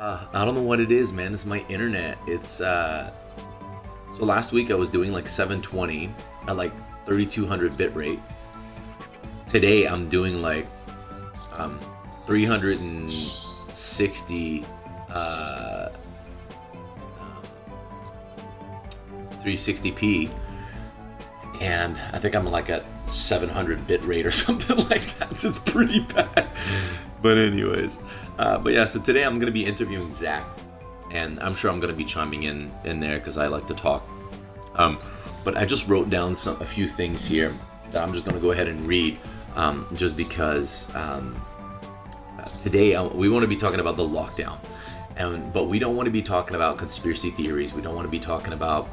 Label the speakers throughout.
Speaker 1: I don't know what it is, man. It's my internet. So last week I was doing like 720 at like 3200 bit rate. Today I'm doing like 360 360p, and I think I'm like at 700 bit rate or something like that. So it's pretty bad. But anyways, but yeah. So today I'm gonna be interviewing Zach, and I'm sure I'm gonna be chiming in there because I like to talk. But I just wrote down a few things here that I'm just gonna go ahead and read, just because today we want to be talking about the lockdown, but we don't want to be talking about conspiracy theories. We don't want to be talking about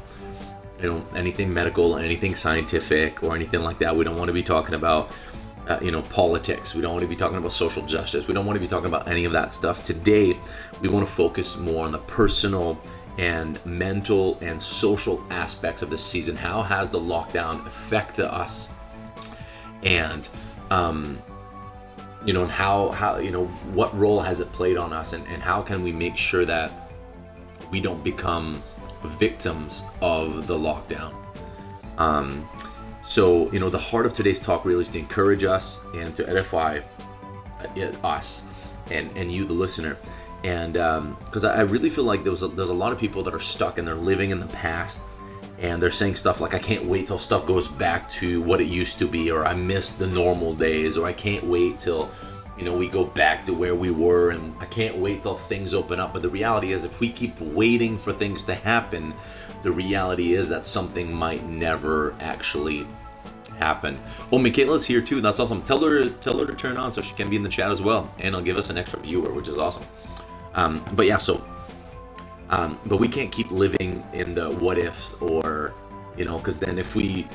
Speaker 1: anything medical, anything scientific, or anything like that. We don't want to be talking about politics. We don't want to be talking about social justice. We don't want to be talking about any of that stuff. Today we want to focus more on the personal and mental and social aspects of this season. How has the lockdown affected us? And and how what role has it played on us, and how can we make sure that we don't become victims of the lockdown. So the heart of today's talk really is to encourage us and to edify us and you, the listener. And because I really feel like there's a lot of people that are stuck and they're living in the past, and they're saying stuff like, I can't wait till stuff goes back to what it used to be, or I miss the normal days, or I can't wait till we go back to where we were, and I can't wait till things open up. But the reality is, if we keep waiting for things to happen, the reality is that something might never actually happen. Oh, Michaela's here too. That's awesome. Tell her to turn on so she can be in the chat as well, and it'll give us an extra viewer, which is awesome. But yeah, so but we can't keep living in the what ifs, or because then if we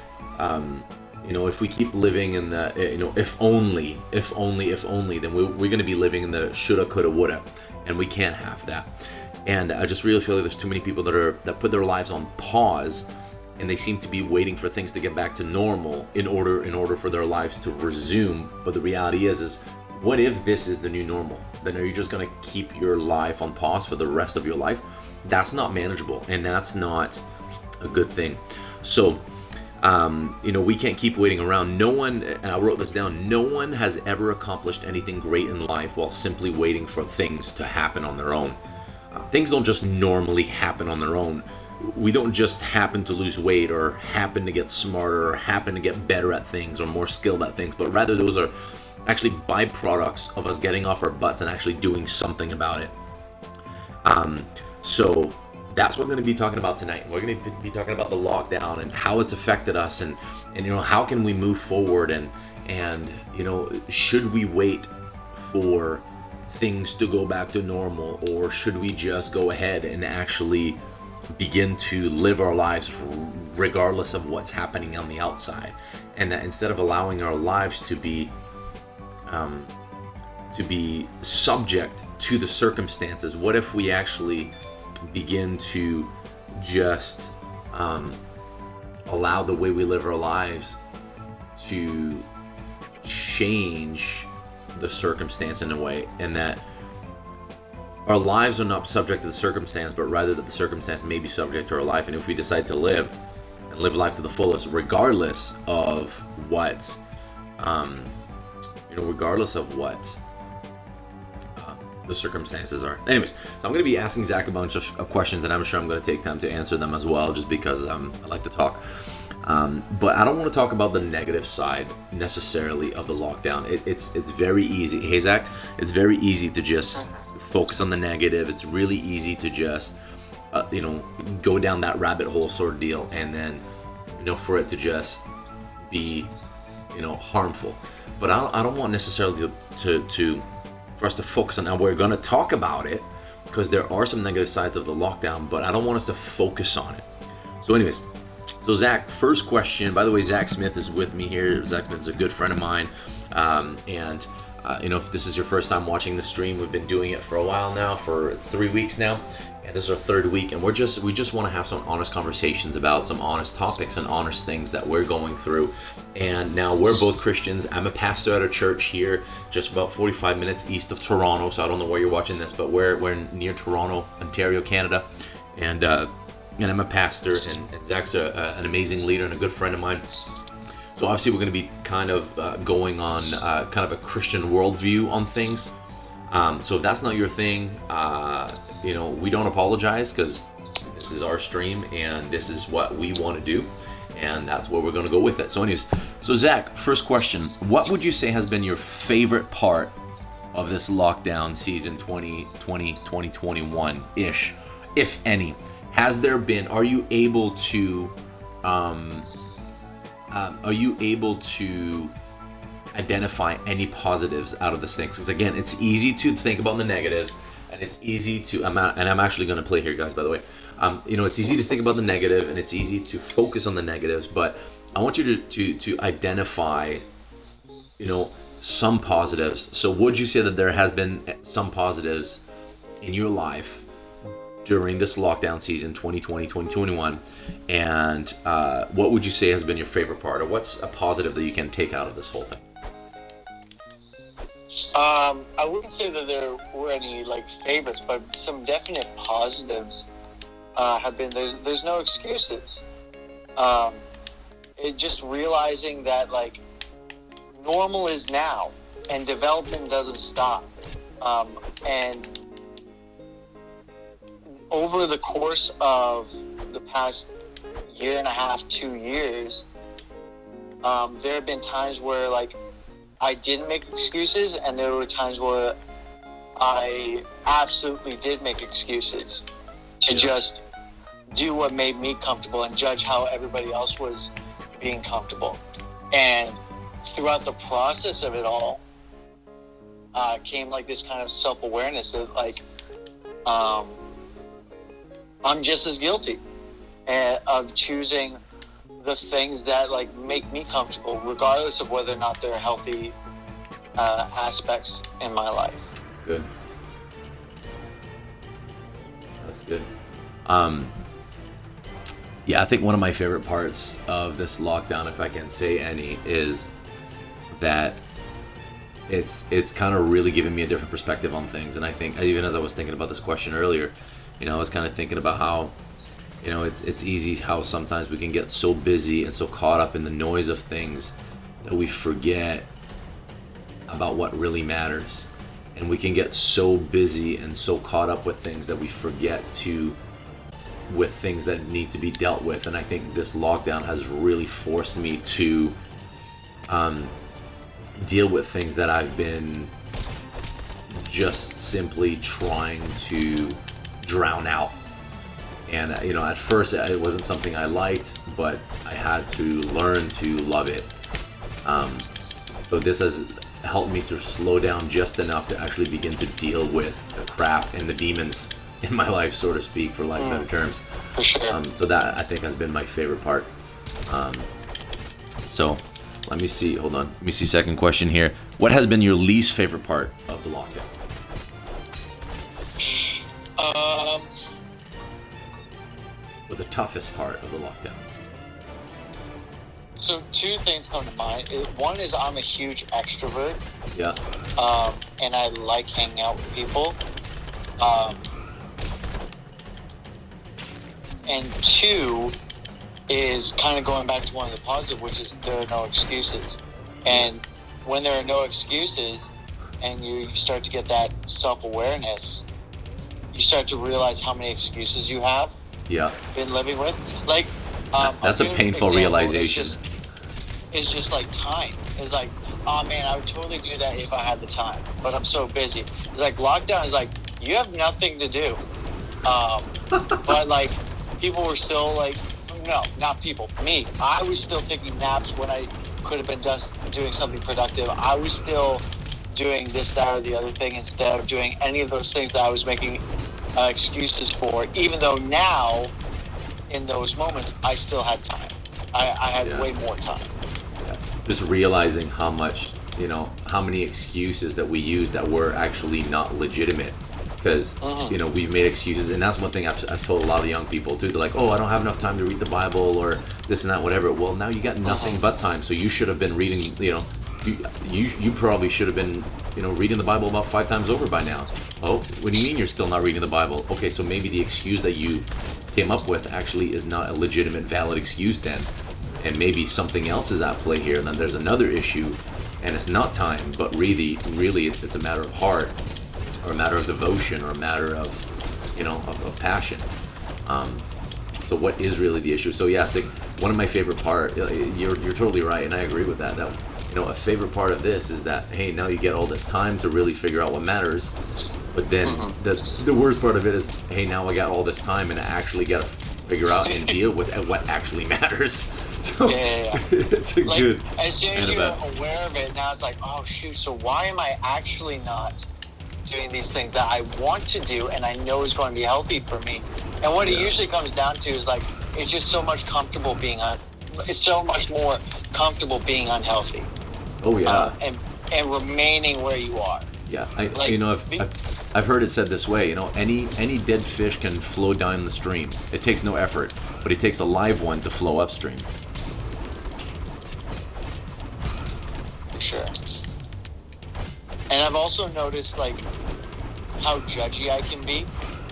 Speaker 1: if we keep living in the if only, then we're going to be living in the shoulda, coulda, woulda, and we can't have that. And I just really feel like there's too many people that put their lives on pause, and they seem to be waiting for things to get back to normal in order for their lives to resume. But the reality is what if this is the new normal? Then are you just going to keep your life on pause for the rest of your life? That's not manageable, and that's not a good thing. So we can't keep waiting around. No one, and I wrote this down, no one has ever accomplished anything great in life while simply waiting for things to happen on their own. Things don't just normally happen on their own. We don't just happen to lose weight, or happen to get smarter, or happen to get better at things, or more skilled at things, but rather those are actually byproducts of us getting off our butts and actually doing something about it. So that's what we're going to be talking about tonight. We're going to be talking about the lockdown and how it's affected us, and how can we move forward, and should we wait for things to go back to normal, or should we just go ahead and actually begin to live our lives regardless of what's happening on the outside, and that instead of allowing our lives to be subject to the circumstances, what if we actually begin to just allow the way we live our lives to change the circumstance in a way, and that our lives are not subject to the circumstance, but rather that the circumstance may be subject to our life. And if we decide to live life to the fullest, regardless of what the circumstances are. Anyways, I'm going to be asking Zach a bunch of questions, and I'm sure I'm going to take time to answer them as well, just because I like to talk. But I don't want to talk about the negative side necessarily of the lockdown. It's very easy. Hey, Zach, it's very easy to just focus on the negative. It's really easy to just go down that rabbit hole sort of deal, and then for it to just be harmful. But I don't want necessarily to for us to focus on. Now we're going to talk about it because there are some negative sides of the lockdown, but I don't want us to focus on it. So anyways, so Zach, first question. By the way, Zach Smith is with me here. Zach Smith's a good friend of mine, and if this is your first time watching the stream, we've been doing it for a while now, for 3 weeks now, and this is our third week, and we just want to have some honest conversations about some honest topics and honest things that we're going through. And now we're both Christians. I'm a pastor at a church here, just about 45 minutes east of Toronto. So I don't know where you're watching this, but we're near Toronto, Ontario, Canada, and I'm a pastor, and Zach's an amazing leader and a good friend of mine. So obviously we're going to be kind of going on kind of a Christian worldview on things. So if that's not your thing, we don't apologize, because this is our stream and this is what we want to do, and that's where we're going to go with it. So anyways, so Zach, first question, what would you say has been your favorite part of this lockdown season 2020, 2021-ish, if any? Has there been, are you able to identify any positives out of this thing? Because again, it's easy to think about the negatives, and it's easy to, I'm actually going to play here, guys, by the way. It's easy to think about the negative, and it's easy to focus on the negatives, but I want you to identify, some positives. So would you say that there has been some positives in your life during this lockdown season 2020, 2021, and what would you say has been your favorite part, or what's a positive that you can take out of this whole thing?
Speaker 2: I wouldn't say that there were any favorites, but some definite positives have been there's no excuses. It just realizing that normal is now, and development doesn't stop, and over the course of the past year and a half, 2 years, there have been times where I didn't make excuses, and there were times where I absolutely did make excuses to just do what made me comfortable and judge how everybody else was being comfortable. And throughout the process of it all, came this kind of self-awareness that I'm just as guilty of choosing the things that make me comfortable, regardless of whether or not they're healthy aspects in my life.
Speaker 1: That's good. That's good. I think one of my favorite parts of this lockdown, if I can say any, is that it's kind of really giving me a different perspective on things. And I think, even as I was thinking about this question earlier, I was kind of thinking about how, it's easy how sometimes we can get so busy and so caught up in the noise of things that we forget about what really matters. And we can get so busy and so caught up with things that we forget with things that need to be dealt with. And I think this lockdown has really forced me to deal with things that I've been just simply trying to drown out. And at first it wasn't something I liked, but I had to learn to love it. So this has helped me to slow down just enough to actually begin to deal with the crap and the demons in my life, so to speak, for lack of better terms.
Speaker 2: For sure.
Speaker 1: So that, I think, has been my favorite part. So let me see, hold on. Let me see, second question here. What has been your least favorite part of the lockdown? Or the toughest part of the lockdown?
Speaker 2: So two things come to mind. One is I'm a huge extrovert.
Speaker 1: Yeah.
Speaker 2: And I like hanging out with people. And two is kind of going back to one of the positive, which is there are no excuses. And when there are no excuses and you start to get that self-awareness, you start to realize how many excuses you have been living with.
Speaker 1: That's a painful realization.
Speaker 2: It's just time. It's oh man, I would totally do that if I had the time, but I'm so busy. It's lockdown is you have nothing to do. But people were still no, not people, me. I was still taking naps when I could have been just doing something productive. I was still doing this, that, or the other thing instead of doing any of those things that I was making excuses for, even though now, in those moments, I still had time. I had way more time.
Speaker 1: Yeah. Just realizing how much, you know, how many excuses that we use that were actually not legitimate. Because, you know, we've made excuses, and that's one thing I've told a lot of young people too. They're like, oh, I don't have enough time to read the Bible, or this and that, whatever. Well, now you got nothing but time, so you should have been reading, you know, you probably should have been, you know, reading the Bible about 5 times over by now. Oh, what do you mean you're still not reading the Bible? Okay, so maybe the excuse that you came up with actually is not a legitimate, valid excuse then. And maybe something else is at play here, and then there's another issue, and it's not time, but really it's a matter of heart, or a matter of devotion, or a matter of, you know, of passion. So what is really the issue? So yeah, it's like one of my favorite part. You're totally right, and I agree with that. That, you know, a favorite part of this is that, hey, now you get all this time to really figure out what matters. But then the worst part of it is, hey, now I got all this time and I actually got to figure out and deal with what actually matters. So it's a like, good.
Speaker 2: As soon as you're aware of it, now it's like, oh shoot. So why am I actually not doing these things that I want to do and I know is going to be healthy for me? And what it usually comes down to is like, it's just so much comfortable being it's so much more comfortable being unhealthy.
Speaker 1: Oh yeah.
Speaker 2: And remaining where you are.
Speaker 1: Yeah, you know, I've heard it said this way. You know, any dead fish can flow down the stream. It takes no effort, but it takes a live one to flow upstream.
Speaker 2: For sure. And I've also noticed like how judgy I can be.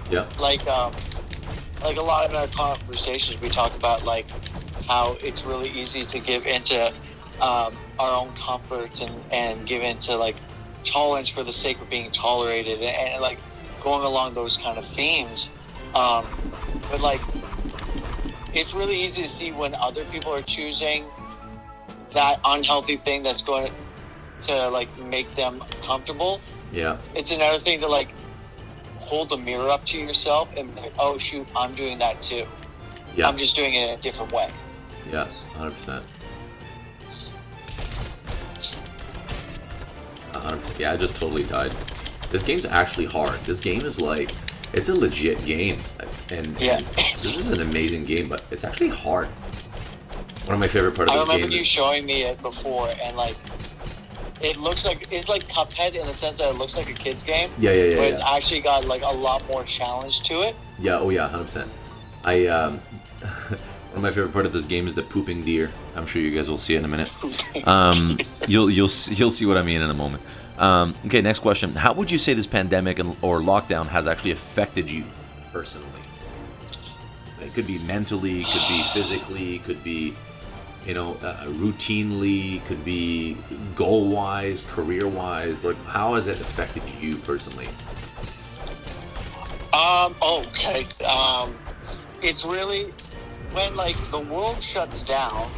Speaker 1: Yeah.
Speaker 2: Like a lot of our conversations, we talk about like how it's really easy to give into our own comforts and give into like tolerance for the sake of being tolerated, and like going along those kind of themes. But like, it's really easy to see when other people are choosing that unhealthy thing that's going to like make them comfortable.
Speaker 1: Yeah. It's
Speaker 2: another thing to like hold the mirror up to yourself and be like, oh shoot, I'm doing that too. Yeah. I'm just doing it in a different way.
Speaker 1: Yes, 100%. Yeah, I just totally died. This game's actually hard. This game is like, it's a legit game, and this is an amazing game, but it's actually hard. One of my favorite parts of this game.
Speaker 2: I remember you showing me it before, and like, it's like Cuphead in the sense that it looks like a kid's game.
Speaker 1: Yeah.
Speaker 2: But it's actually got like a lot more challenge to it.
Speaker 1: Yeah. Oh yeah, 100%. One of my favorite part of this game is the pooping deer. I'm sure you guys will see it in a minute. You'll see what I mean in a moment. Okay, next question. How would you say this pandemic or lockdown has actually affected you personally? It could be mentally, could be physically, could be, you know, routinely, could be goal-wise, career-wise. Like, how has it affected you personally?
Speaker 2: Okay. It's really when like the world shuts down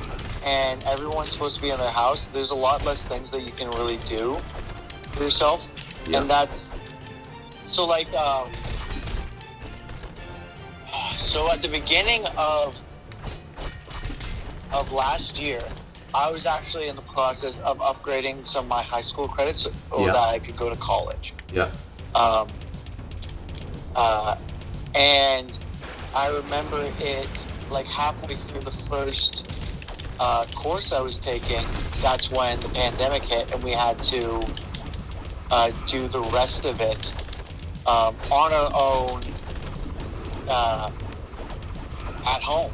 Speaker 2: and everyone's supposed to be in their house. There's a lot less things that you can really do for yourself, and that's so like. So at the beginning of last year, I was actually in the process of upgrading some of my high school credits so that I could go to college.
Speaker 1: Yeah.
Speaker 2: And I remember it like halfway through the first course I was taking, that's when the pandemic hit and we had to do the rest of it on our own at home.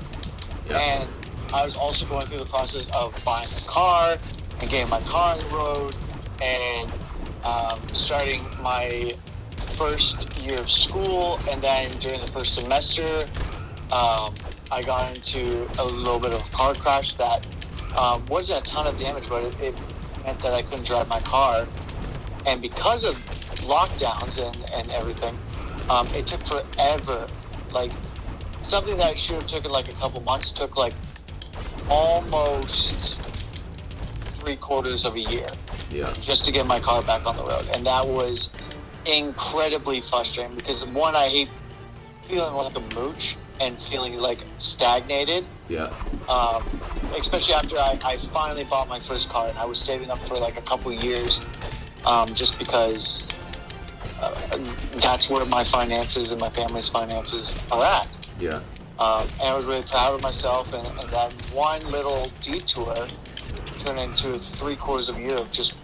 Speaker 2: Yeah. And I was also going through the process of buying a car and getting my car on the road and starting my first year of school. And then during the first semester, I got into a little bit of a car crash that wasn't a ton of damage, but it meant that I couldn't drive my car. And because of lockdowns and everything, it took forever. Like, something that should have taken like a couple months took like almost 3/4 of a year just to get my car back on the road. And that was incredibly frustrating because, one, I hate feeling like a mooch and feeling like stagnated.
Speaker 1: Yeah.
Speaker 2: Especially after I finally bought my first car, and I was saving up for like a couple years just because that's where my finances and my family's finances are at.
Speaker 1: Yeah.
Speaker 2: And I was really proud of myself, and that one little detour turned into 3/4 of a year of just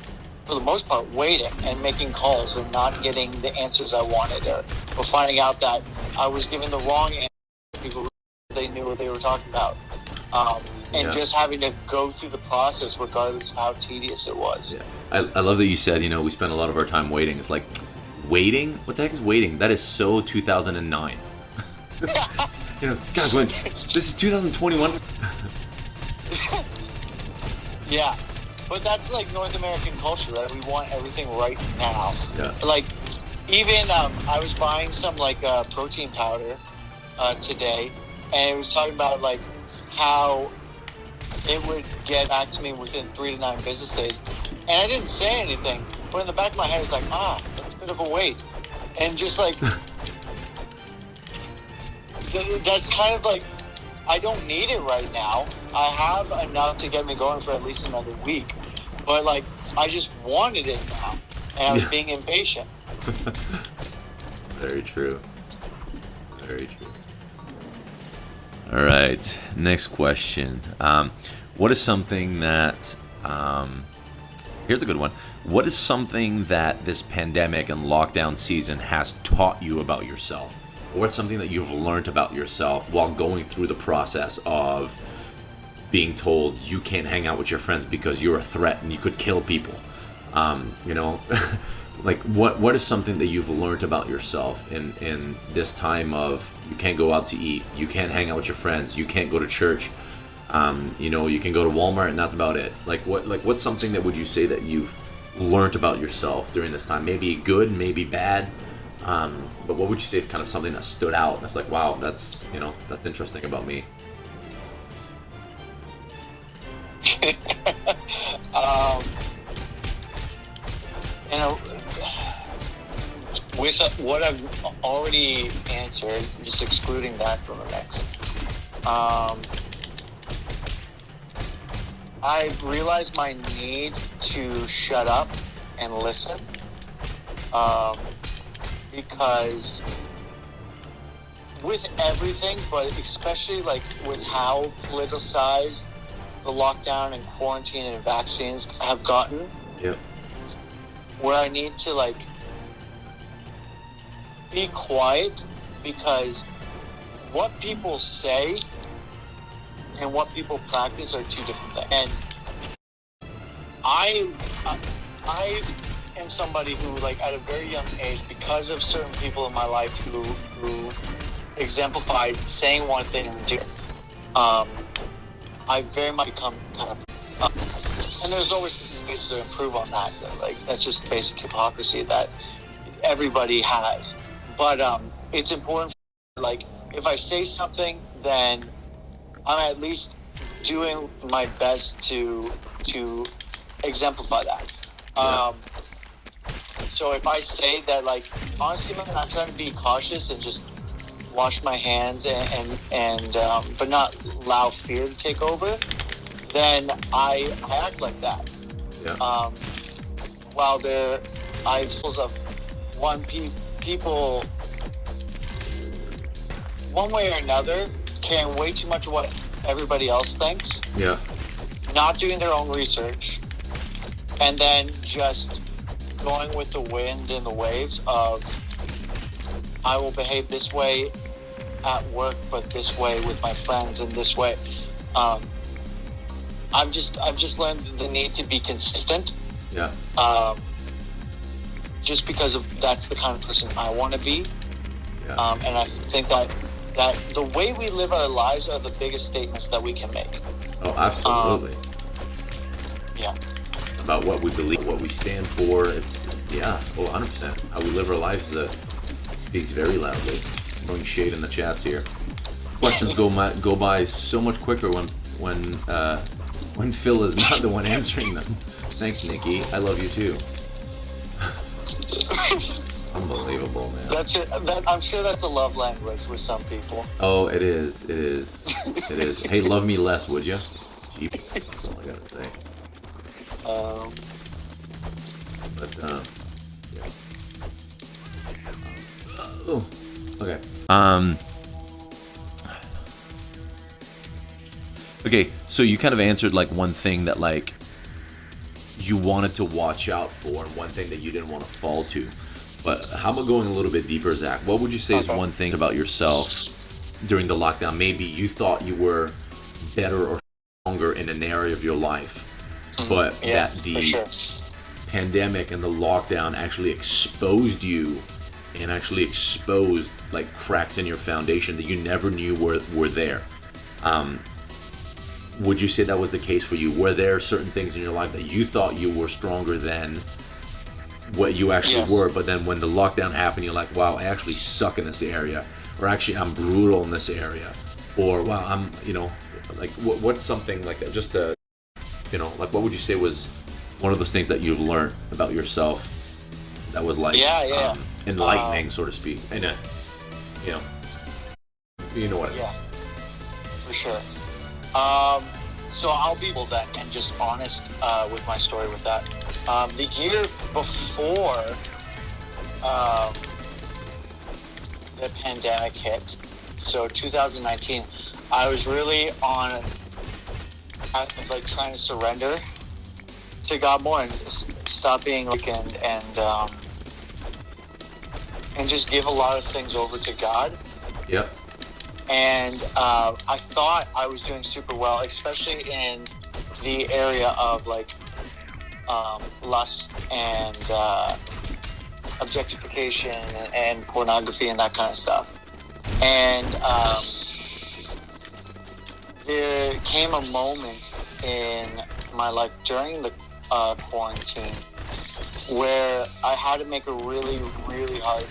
Speaker 2: for the most part, waiting and making calls and not getting the answers I wanted, or finding out that I was giving the wrong answer to people who they knew what they were talking about. And just having to go through the process regardless of how tedious it was.
Speaker 1: Yeah. I love that you said, we spend a lot of our time waiting. It's like, waiting? What the heck is waiting? That is so 2009. Guys, this is 2021.
Speaker 2: Yeah. But that's like North American culture, right? We want everything right now.
Speaker 1: Yeah.
Speaker 2: Like, even I was buying some like protein powder today, and it was talking about like how it would get back to me within 3 to 9 business days, and I didn't say anything. But in the back of my head, it's like, that's a bit of a wait, and just like that's kind of like, I don't need it right now. I have enough to get me going for at least another week. But, like, I just wanted it now. And I was being impatient.
Speaker 1: Very true. Very true. All right. Next question. What is something that... here's a good one. What is something that this pandemic and lockdown season has taught you about yourself? Or what's something that you've learned about yourself while going through the process of being told you can't hang out with your friends because you're a threat and you could kill people? Like what is something that you've learned about yourself in this time of, you can't go out to eat, you can't hang out with your friends, you can't go to church, you can go to Walmart and that's about it. What's something that would you say that you've learned about yourself during this time? Maybe good, maybe bad. But what would you say is kind of something that stood out? That's like, wow, that's interesting about me.
Speaker 2: With what I've already answered, just excluding that from the next, I've realized my need to shut up and listen. Because with everything, but especially like with how politicized the lockdown and quarantine and vaccines have gotten, where I need to like be quiet, because what people say and what people practice are two different things. And I am somebody who, like, at a very young age, because of certain people in my life who exemplified saying one thing and doing I very much become kind of, and there's always ways to improve on that. Like, that's just basic hypocrisy that everybody has. But it's important. Like, if I say something, then I'm at least doing my best to exemplify that. So if I say that, like, honestly, man, I'm trying to be cautious and just wash my hands and but not allow fear to take over, then I act like that. While I feel of people, one way or another, caring way too much of what everybody else thinks. Not doing their own research, and then just going with the wind and the waves of, I will behave this way at work, but this way with my friends, and this way. I've just learned the need to be consistent. Just because of that's the kind of person I want to be. And I think that the way we live our lives are the biggest statements that we can make.
Speaker 1: Oh, absolutely. About what we believe, what we stand for. It's 100%. How we live our lives speaks very loudly. Throwing shade in the chats here. Questions go by so much quicker when Phil is not the one answering them. Thanks, Nikki. I love you too. Unbelievable, man.
Speaker 2: That's it. I'm sure that's a love language with some people.
Speaker 1: Oh, it is. It is. It is. Hey, love me less, would you? That's all I gotta say. Okay. Okay, so you kind of answered like one thing that like you wanted to watch out for, and one thing that you didn't want to fall to. But how about going a little bit deeper, Zach? What would you say is one thing about yourself during the lockdown? Maybe you thought you were better or stronger in an area of your life, but that the pandemic and the lockdown actually exposed you and actually exposed like cracks in your foundation that you never knew were there. Would you say that was the case for you? Were there certain things in your life that you thought you were stronger than what you actually were, but then when the lockdown happened, you're like, wow, I actually suck in this area, or actually I'm brutal in this area, or wow, I'm, like what's something like that, just to, like what would you say was one of those things that you've learned about yourself that was like enlightening, so to speak, and you know what I mean?
Speaker 2: Yeah, for sure. So I'll be able that and just honest with my story with that. The year before the pandemic hit, so 2019, I was really on like trying to surrender to God more and stop being weekend and just give a lot of things over to God.
Speaker 1: Yep.
Speaker 2: And I thought I was doing super well, especially in the area of like lust and objectification and pornography and that kind of stuff. And there came a moment in my life during the quarantine where I had to make a really, really hard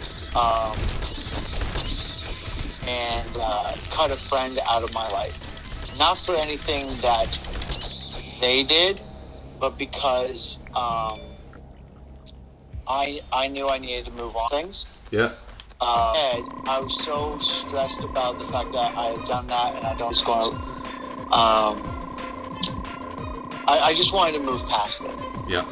Speaker 2: and cut a friend out of my life. Not for anything that they did, but because I knew I needed to move on things.
Speaker 1: Yeah.
Speaker 2: And I was so stressed about the fact that I had done that, and I don't just going to. I just wanted to move past it.
Speaker 1: Yeah.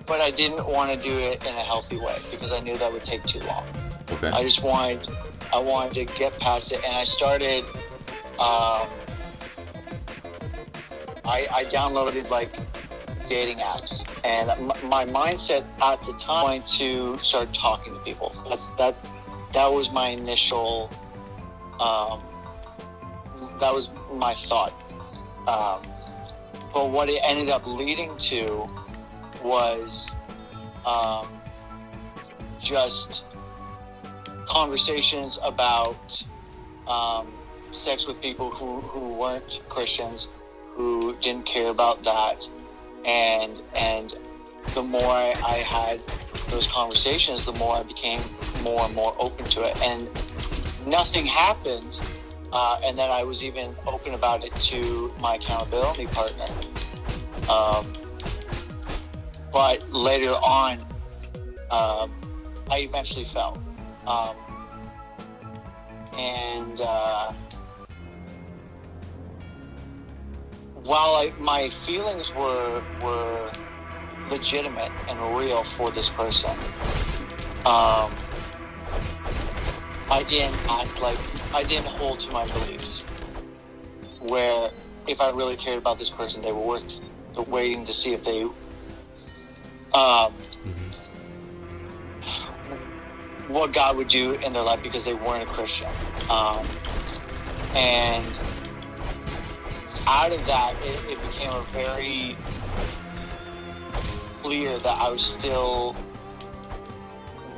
Speaker 2: But I didn't want to do it in a healthy way because I knew that would take too long.
Speaker 1: Okay.
Speaker 2: I wanted to get past it, and I started. I downloaded like dating apps, and my mindset at the time was to start talking to people. That was my initial. That was my thought. But what it ended up leading to was just conversations about sex with people who weren't Christians, who didn't care about that, and the more I had those conversations, the more I became more and more open to it, and nothing happened, and then I was even open about it to my accountability partner, but later on I eventually fell. While my feelings were legitimate and real for this person, I didn't hold to my beliefs. Where if I really cared about this person, they were worth the waiting to see if they what God would do in their life because they weren't a Christian. And out of that, it became a very clear that I was still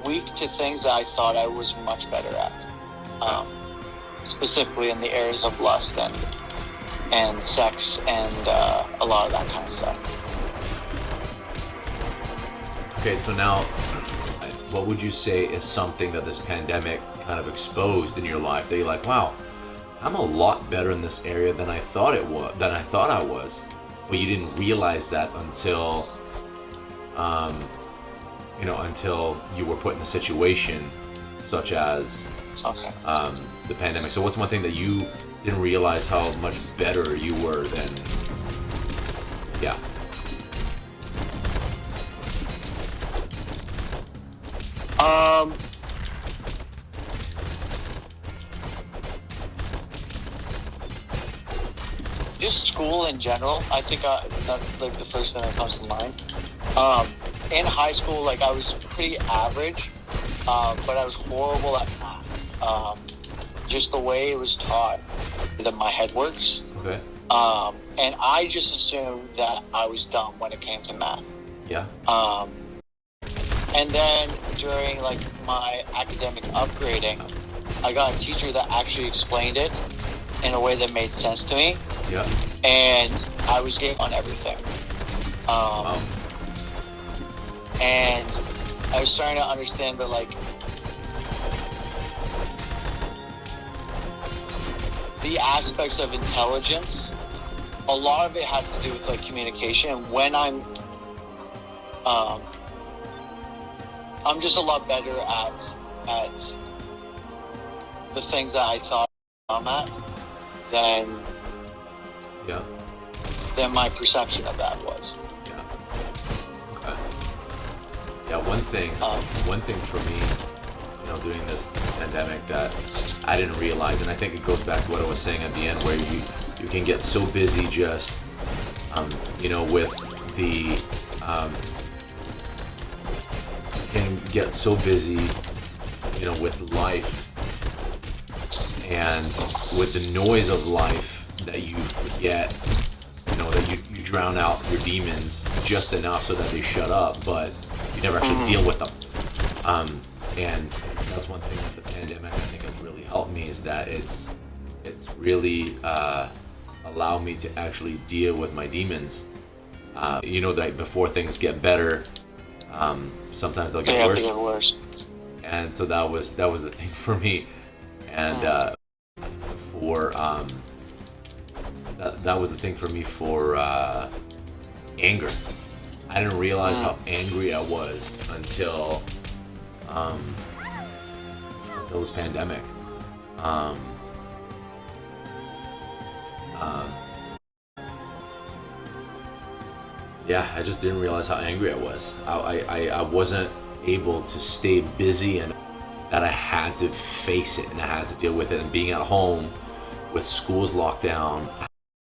Speaker 2: weak to things that I thought I was much better at, specifically in the areas of lust and sex and a lot of that kind of stuff.
Speaker 1: Okay, so now, what would you say is something that this pandemic kind of exposed in your life that you're like, wow, I'm a lot better in this area than I thought I was, but you didn't realize that until until you were put in a situation such as the pandemic. So what's one thing that you didn't realize how much better you were than? Yeah.
Speaker 2: just school in general. I think that's like the first thing that comes to mind. In high school, like I was pretty average, but I was horrible at math. Just the way it was taught, that my head works.
Speaker 1: Okay.
Speaker 2: And I just assumed that I was dumb when it came to math.
Speaker 1: Yeah.
Speaker 2: And then during like my academic upgrading, I got a teacher that actually explained it in a way that made sense to me.
Speaker 1: Yeah.
Speaker 2: And I was getting on everything.
Speaker 1: Wow.
Speaker 2: And I was starting to understand that, like, the aspects of intelligence, a lot of it has to do with like communication. And when I'm just a lot better at the things that I thought I'm at than
Speaker 1: Yeah.
Speaker 2: than my perception of that was.
Speaker 1: Yeah. Okay. Yeah. One thing for me, during this pandemic that I didn't realize, and I think it goes back to what I was saying at the end, where you can get so busy just, with the, you can get so busy, with life and with the noise of life that you forget, that you drown out your demons just enough so that they shut up, but you never actually deal with them. And that's one thing that the pandemic, I think, has really helped me, is that it's really allowed me to actually deal with my demons. That before things get better, sometimes they'll get worse.
Speaker 2: They get worse.
Speaker 1: And so that was the thing for me, and that was the thing for me for anger. I didn't realize how angry I was until this pandemic. Yeah, I just didn't realize how angry I was. I wasn't able to stay busy, and that I had to face it and I had to deal with it. And being at home with schools locked down,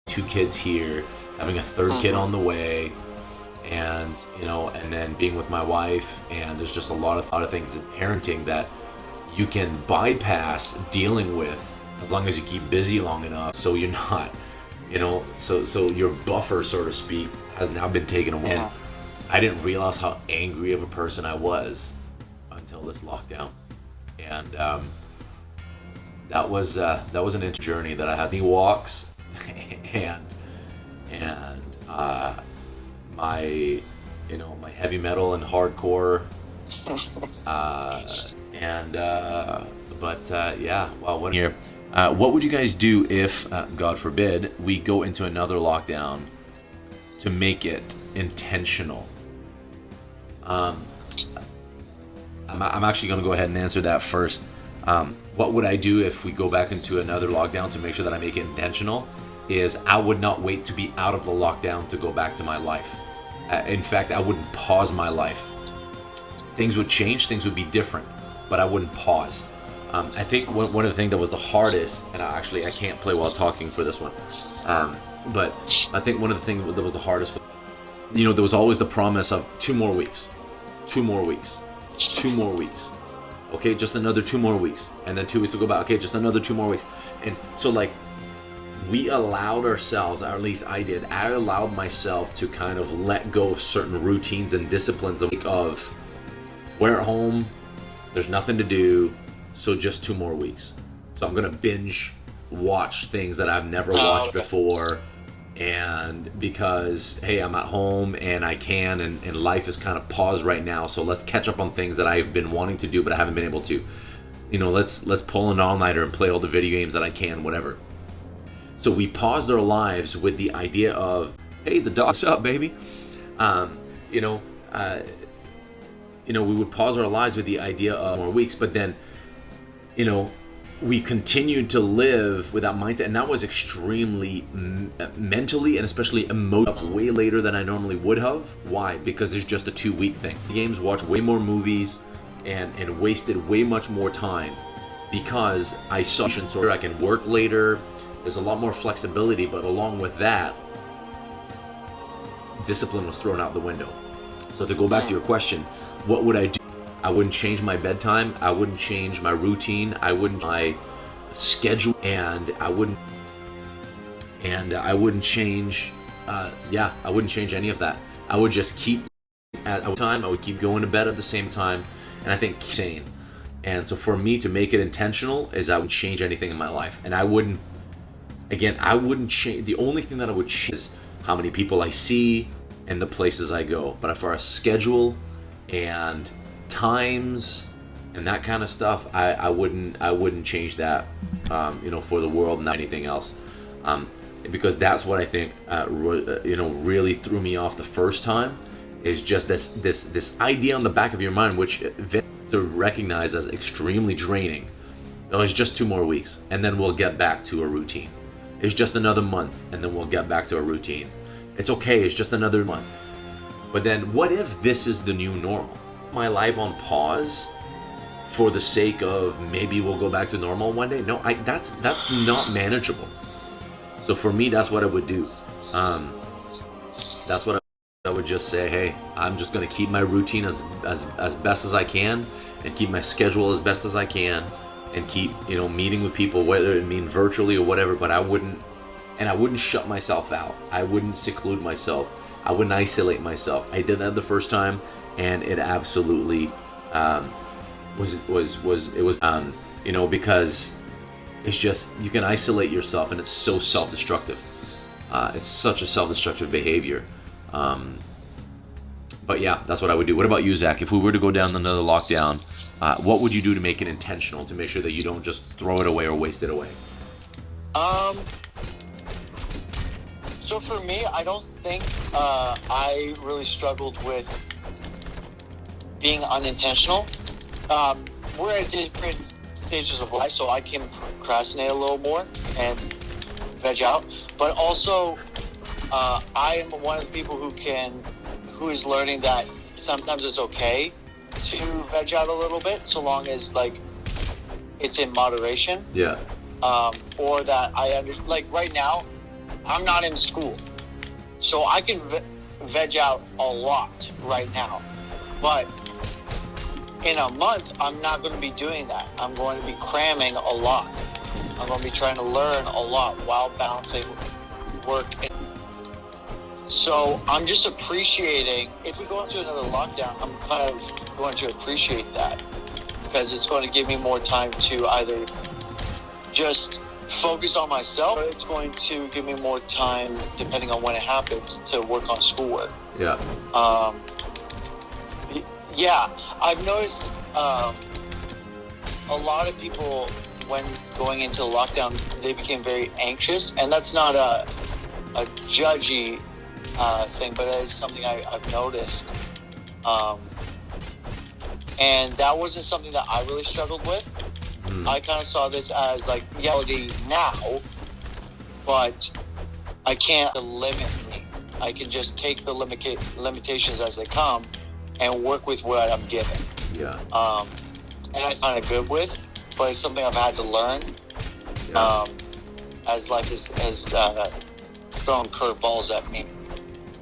Speaker 1: 2 kids here, having a 3rd kid on the way, and and then being with my wife, and there's just a lot of things in parenting that you can bypass dealing with as long as you keep busy long enough, so you're not, so your buffer, so to speak, has now been taken away. And I didn't realize how angry of a person I was until this lockdown, and that was an interesting journey that I had. The walks and my my heavy metal and hardcore, what would you guys do if, God forbid, we go into another lockdown to make it intentional? I'm actually going to go ahead and answer that first. What would I do if we go back into another lockdown to make sure that I make it intentional? Is I would not wait to be out of the lockdown to go back to my life. In fact, I wouldn't pause my life. Things would change, things would be different, but I wouldn't pause. I think one of the things that was the hardest, and I can't play while talking for this one, but I think one of the things that was the hardest, there was always the promise of 2 more weeks, 2 more weeks, 2 more weeks. Okay, just another 2 more weeks, and then 2 weeks will go by. Okay, just another 2 more weeks, and so we allowed ourselves, or at least I did, I allowed myself to kind of let go of certain routines and disciplines of we're at home, there's nothing to do, so just 2 more weeks. So I'm gonna binge watch things that I've never watched before, and because, hey, I'm at home and I can, and life is kind of paused right now, so let's catch up on things that I've been wanting to do but I haven't been able to. Let's pull an all-nighter and play all the video games that I can, whatever. So we paused our lives with the idea of, hey, the dog's up, baby. We would pause our lives with the idea of more weeks, but then, we continued to live with that mindset, and that was extremely mentally and especially emotionally way later than I normally would have. Why? Because there's just a 2-week thing. Games, watched way more movies, and wasted way much more time because I saw, so I can work later, There's a lot more flexibility, but along with that, discipline was thrown out the window. So to go back to your question, what would I do? I wouldn't change my bedtime. I wouldn't change my routine. I wouldn't my schedule, and I wouldn't change. I wouldn't change any of that. I would just keep at a time. I would keep going to bed at the same time, and I think sane. And so for me to make it intentional is I would change anything in my life, and I wouldn't change. The only thing that I would change is how many people I see and the places I go. But as far as schedule and times and that kind of stuff, I wouldn't change that, for the world, not anything else, because that's what I think, really threw me off the first time, is just this idea on the back of your mind, which to recognize as extremely draining. Oh, it's just 2 more weeks, and then we'll get back to a routine. It's just another month, and then we'll get back to a routine. It's okay, it's just another month. But then, what if this is the new normal? My life on pause for the sake of maybe we'll go back to normal one day? No, that's not manageable. So for me, that's what I would do. That's what I would just say. Hey, I'm just gonna keep my routine as best as I can, and keep my schedule as best as I can, and keep meeting with people, whether it mean virtually or whatever. But I wouldn't shut myself out. I wouldn't seclude myself. I wouldn't isolate myself. I did that the first time, and it absolutely because it's just, you can isolate yourself, and it's so self-destructive. It's such a self-destructive behavior. But yeah, that's what I would do. What about you, Zach? If we were to go down another lockdown, what would you do to make it intentional, to make sure that you don't just throw it away or waste it away?
Speaker 2: So for me, I don't think I really struggled with being unintentional. We're at different stages of life, so I can procrastinate a little more and veg out. But also, I am one of the people who is learning that sometimes it's okay to veg out a little bit, so long as it's in moderation.
Speaker 1: Yeah.
Speaker 2: Or that right now, I'm not in school, so I can veg out a lot right now. But in a month, I'm not going to be doing that. I'm going to be cramming a lot. I'm going to be trying to learn a lot while balancing work. So I'm just appreciating, if we go into another lockdown, I'm kind of going to appreciate that, because it's going to give me more time to either just focus on myself, or it's going to give me more time, depending on when it happens, to work on schoolwork.
Speaker 1: Yeah.
Speaker 2: Yeah, I've noticed a lot of people, when going into lockdown, they became very anxious, and that's not a judgy thing, but it is something I've noticed. And that wasn't something that I really struggled with. I kind of saw this as reality now, but I can't limit me. I can just take the limitations as they come and work with what I'm given.
Speaker 1: Yeah.
Speaker 2: And I'm kind of good with, but it's something I've had to learn.
Speaker 1: Yeah.
Speaker 2: As life has thrown curveballs at me.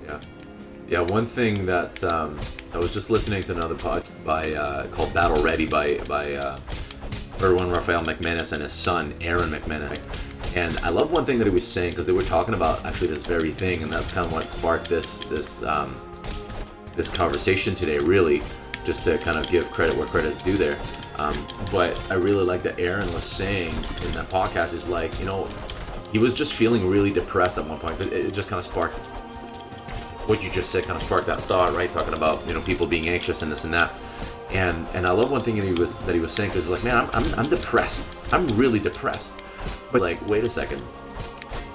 Speaker 1: Yeah. Yeah. One thing that I was just listening to another pod called Battle Ready by Erwin Raphael McManus and his son Aaron McManus. And I love one thing that he was saying, because they were talking about actually this very thing, and that's kind of what sparked this conversation today, really, just to kind of give credit where credit's due there. But I really like that Aaron was saying in that podcast is he was just feeling really depressed at one point. It just kind of sparked what you just said, kind of sparked that thought, right? Talking about people being anxious and this and that. And I love one thing that he was saying, because man, I'm depressed. I'm really depressed. But wait a second.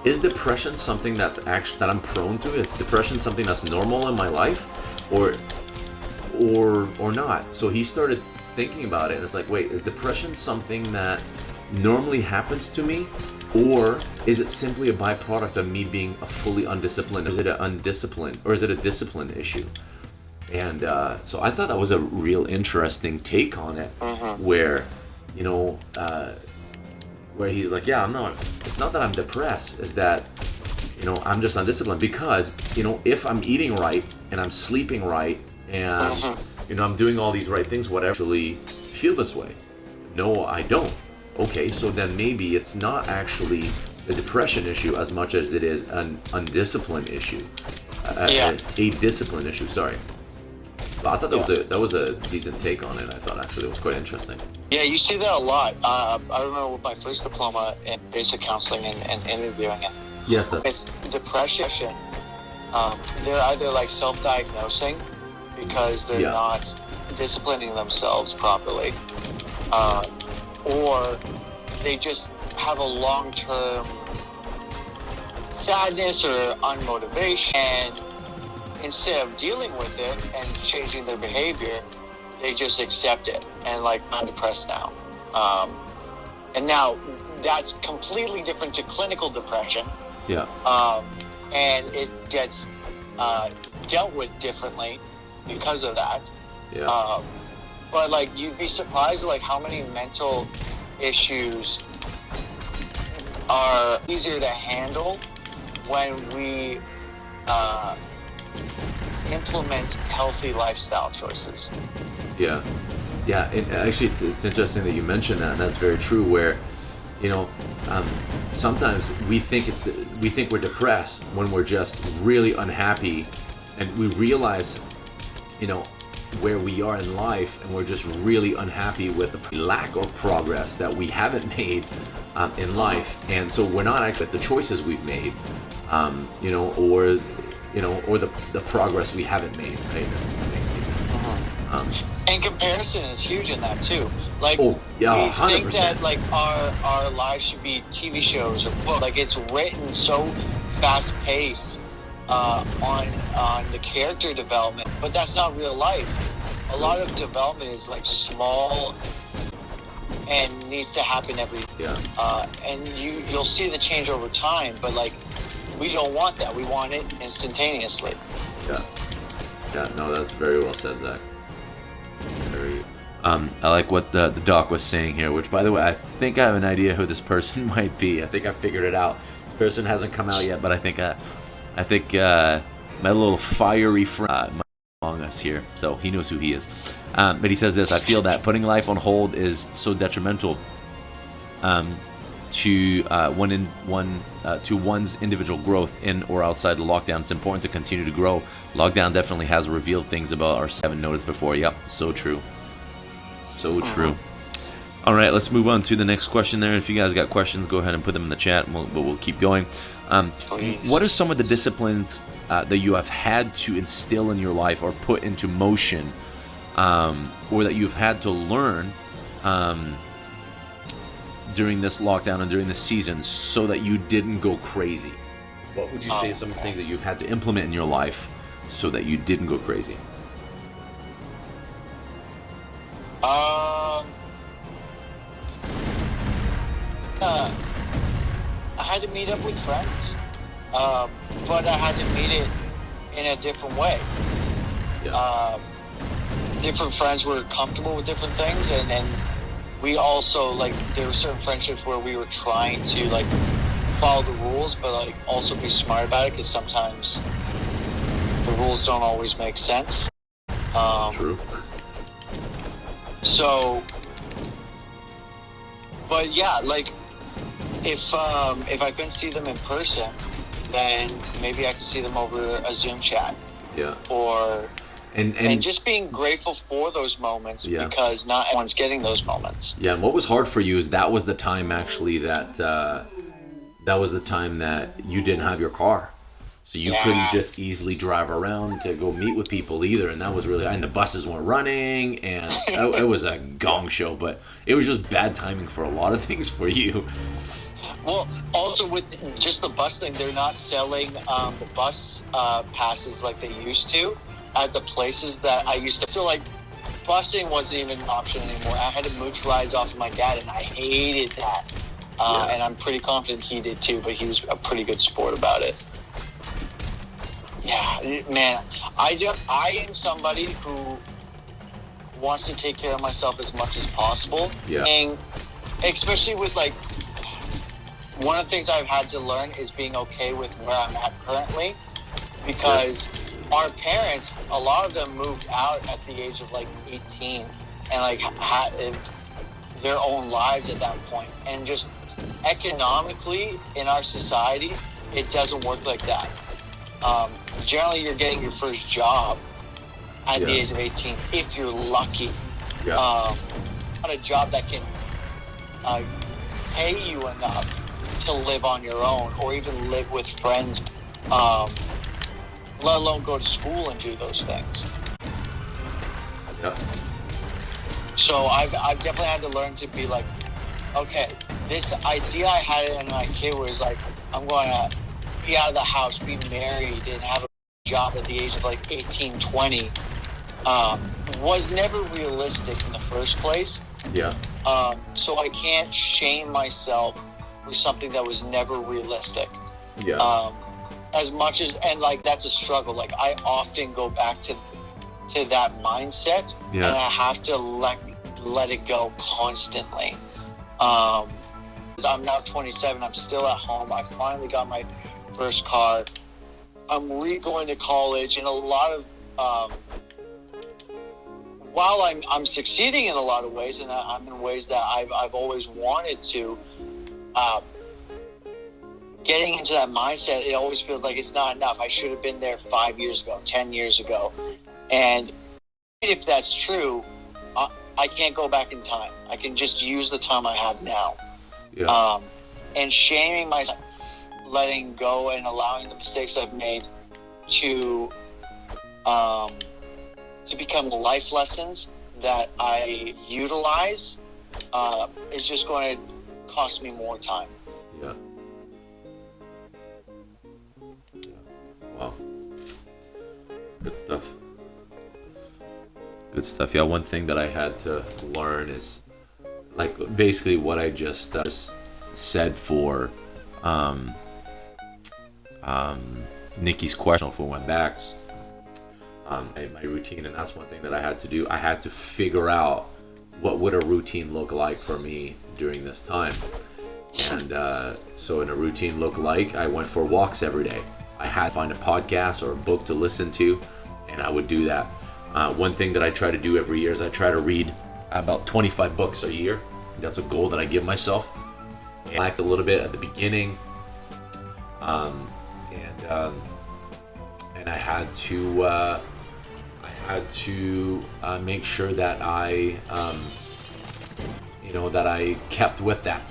Speaker 1: Is depression something that I'm prone to? Is depression something that's normal in my life, or not? So he started thinking about it, and it's wait, is depression something that normally happens to me, or is it simply a byproduct of me being a fully undisciplined? Or is it an undisciplined, or is it a discipline issue? And so I thought that was a real interesting take on it, where where he's like, yeah, it's not that I'm depressed, it's that, I'm just undisciplined because, if I'm eating right and I'm sleeping right and, I'm doing all these right things, would I actually feel this way? No, I don't. Okay, so then maybe it's not actually a depression issue as much as it is an undisciplined issue. A discipline issue, sorry. But I thought that was a decent take on it. I thought actually it was quite interesting.
Speaker 2: Yeah, you see that a lot. I remember with my first diploma in basic counseling and interviewing it.
Speaker 1: Yes,
Speaker 2: with depression, they're either like self-diagnosing because they're not disciplining themselves properly, or they just have a long-term sadness or unmotivation, and instead of dealing with it and changing their behavior, they just accept it and like, I'm depressed now. And now that's completely different to clinical depression.
Speaker 1: Yeah.
Speaker 2: And it gets dealt with differently because of that.
Speaker 1: Yeah.
Speaker 2: But like, you'd be surprised like how many mental issues are easier to handle when we implement healthy lifestyle choices.
Speaker 1: Yeah. Actually, it's interesting that you mentioned that, and that's very true. Where, sometimes we think we're depressed when we're just really unhappy, and we realize, where we are in life, and we're just really unhappy with the lack of progress that we haven't made in life, and so we're not actually at the choices we've made, or the progress we haven't made, right? That makes me sense.
Speaker 2: And comparison is huge in that too. Like,
Speaker 1: we 100%.
Speaker 2: think that like our lives should be TV shows or books. Like, it's written so fast paced on the character development, but that's not real life. A lot of development is like small and needs to happen every day. And you'll see the change over time, but like, we don't want that. We want it instantaneously. No,
Speaker 1: that's very well said, Zach. I like what the doc was saying here, which, by the way, I think I have an idea who this person might be. I think I figured it out. This person hasn't come out yet, but I think my little fiery friend might be among us here, so he knows who he is. But he says this: I feel that putting life on hold is so detrimental to one's individual growth in or outside the lockdown. It's important to continue to grow. Lockdown definitely has revealed things about ourselves I haven't noticed before. Yep, so true. So true. All right, let's move on to the next question there. If you guys got questions, go ahead and put them in the chat, but we'll keep going. What are some of the disciplines that you have had to instill in your life or put into motion, or that you've had to learn during this lockdown and during this season so that you didn't go crazy? What would you say are some of the things that you've had to implement in your life so that you didn't go crazy?
Speaker 2: I had to meet up with friends, but I had to meet it in a different way. Different friends were comfortable with different things, and we also, like, there were certain friendships where we were trying to, like, follow the rules, but, like, also be smart about it, because sometimes the rules don't always make sense.
Speaker 1: True.
Speaker 2: So, but yeah, like, if I couldn't see them in person, then maybe I could see them over a Zoom chat.
Speaker 1: Yeah.
Speaker 2: Or and just being grateful for those moments, because not everyone's getting those moments.
Speaker 1: Yeah, and what was hard for you is that was the time actually that was the time that you didn't have your car. So you couldn't just easily drive around to go meet with people either, and that was really, and the buses weren't running, and it was a gong show, but it was just bad timing for a lot of things for you.
Speaker 2: Well, also with just the bus thing, they're not selling the bus passes like they used to at the places that I used to. So, like, busing wasn't even an option anymore. I had to mooch rides off of my dad, and I hated that. And I'm pretty confident he did too, but he was a pretty good sport about it. Yeah, man, I am somebody who wants to take care of myself as much as possible.
Speaker 1: Yeah.
Speaker 2: And especially with, like, one of the things I've had to learn is being okay with where I'm at currently, because our parents, a lot of them moved out at the age of like 18 and like had their own lives at that point. And just economically in our society, it doesn't work like that. Generally, you're getting your first job at the age of 18 if you're lucky. Not a job that can pay you enough to live on your own or even live with friends, let alone go to school and do those things. So I've definitely had to learn to be like, okay, this idea I had in my kid was like, I'm going to be out of the house, be married, and have a job at the age of like 18, 20, was never realistic in the first place. So I can't shame myself for something that was never realistic. As much as, and like that's a struggle. Like I often go back to that mindset, and I have to let it go constantly. I'm now 27. I'm still at home. I finally got my first car. I'm going to college, and a lot of while I'm succeeding in a lot of ways, and I'm in ways that I've always wanted to. Getting into that mindset, it always feels like it's not enough. I should have been there 5 years ago, 10 years ago. And if that's true, I can't go back in time. I can just use the time I have now. And shaming myself, letting go and allowing the mistakes I've made to become life lessons that I utilize is just going to cost me more time.
Speaker 1: Wow. Good stuff. Good stuff. Yeah, one thing that I had to learn is like basically what I just said for Nikki's question if we went back. My routine, and that's one thing that I had to do. I had to figure out what would a routine look like for me during this time. And so in a routine look like, I went for walks every day. I had to find a podcast or a book to listen to, and I would do that. One thing that I try to do every year is I try to read about 25 books a year. That's a goal that I give myself. And I lacked a little bit at the beginning, and I had to make sure that I that I kept with that.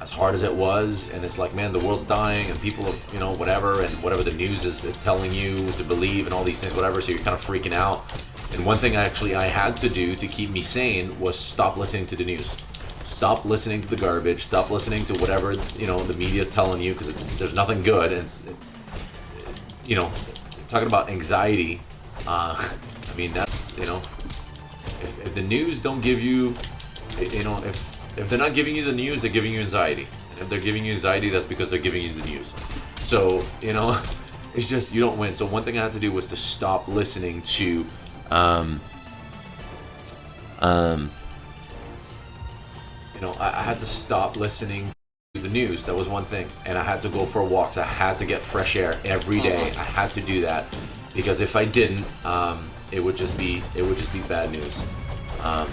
Speaker 1: As hard as it was, and it's like, man, the world's dying and people are, whatever, and whatever the news is telling you to believe and all these things, whatever, so you're kind of freaking out. And one thing I had to do to keep me sane was stop listening to the news. Stop listening to the garbage. Stop listening to whatever, the media is telling you, because there's nothing good. And it's talking about anxiety. I mean, that's, if the news don't give you, if they're not giving you the news, they're giving you anxiety. And if they're giving you anxiety, that's because they're giving you the news. So, it's just, you don't win. So one thing I had to do was to stop listening to, I had to stop listening to the news. That was one thing. And I had to go for walks. I had to get fresh air every day. I had to do that, because if I didn't, it would just be bad news. I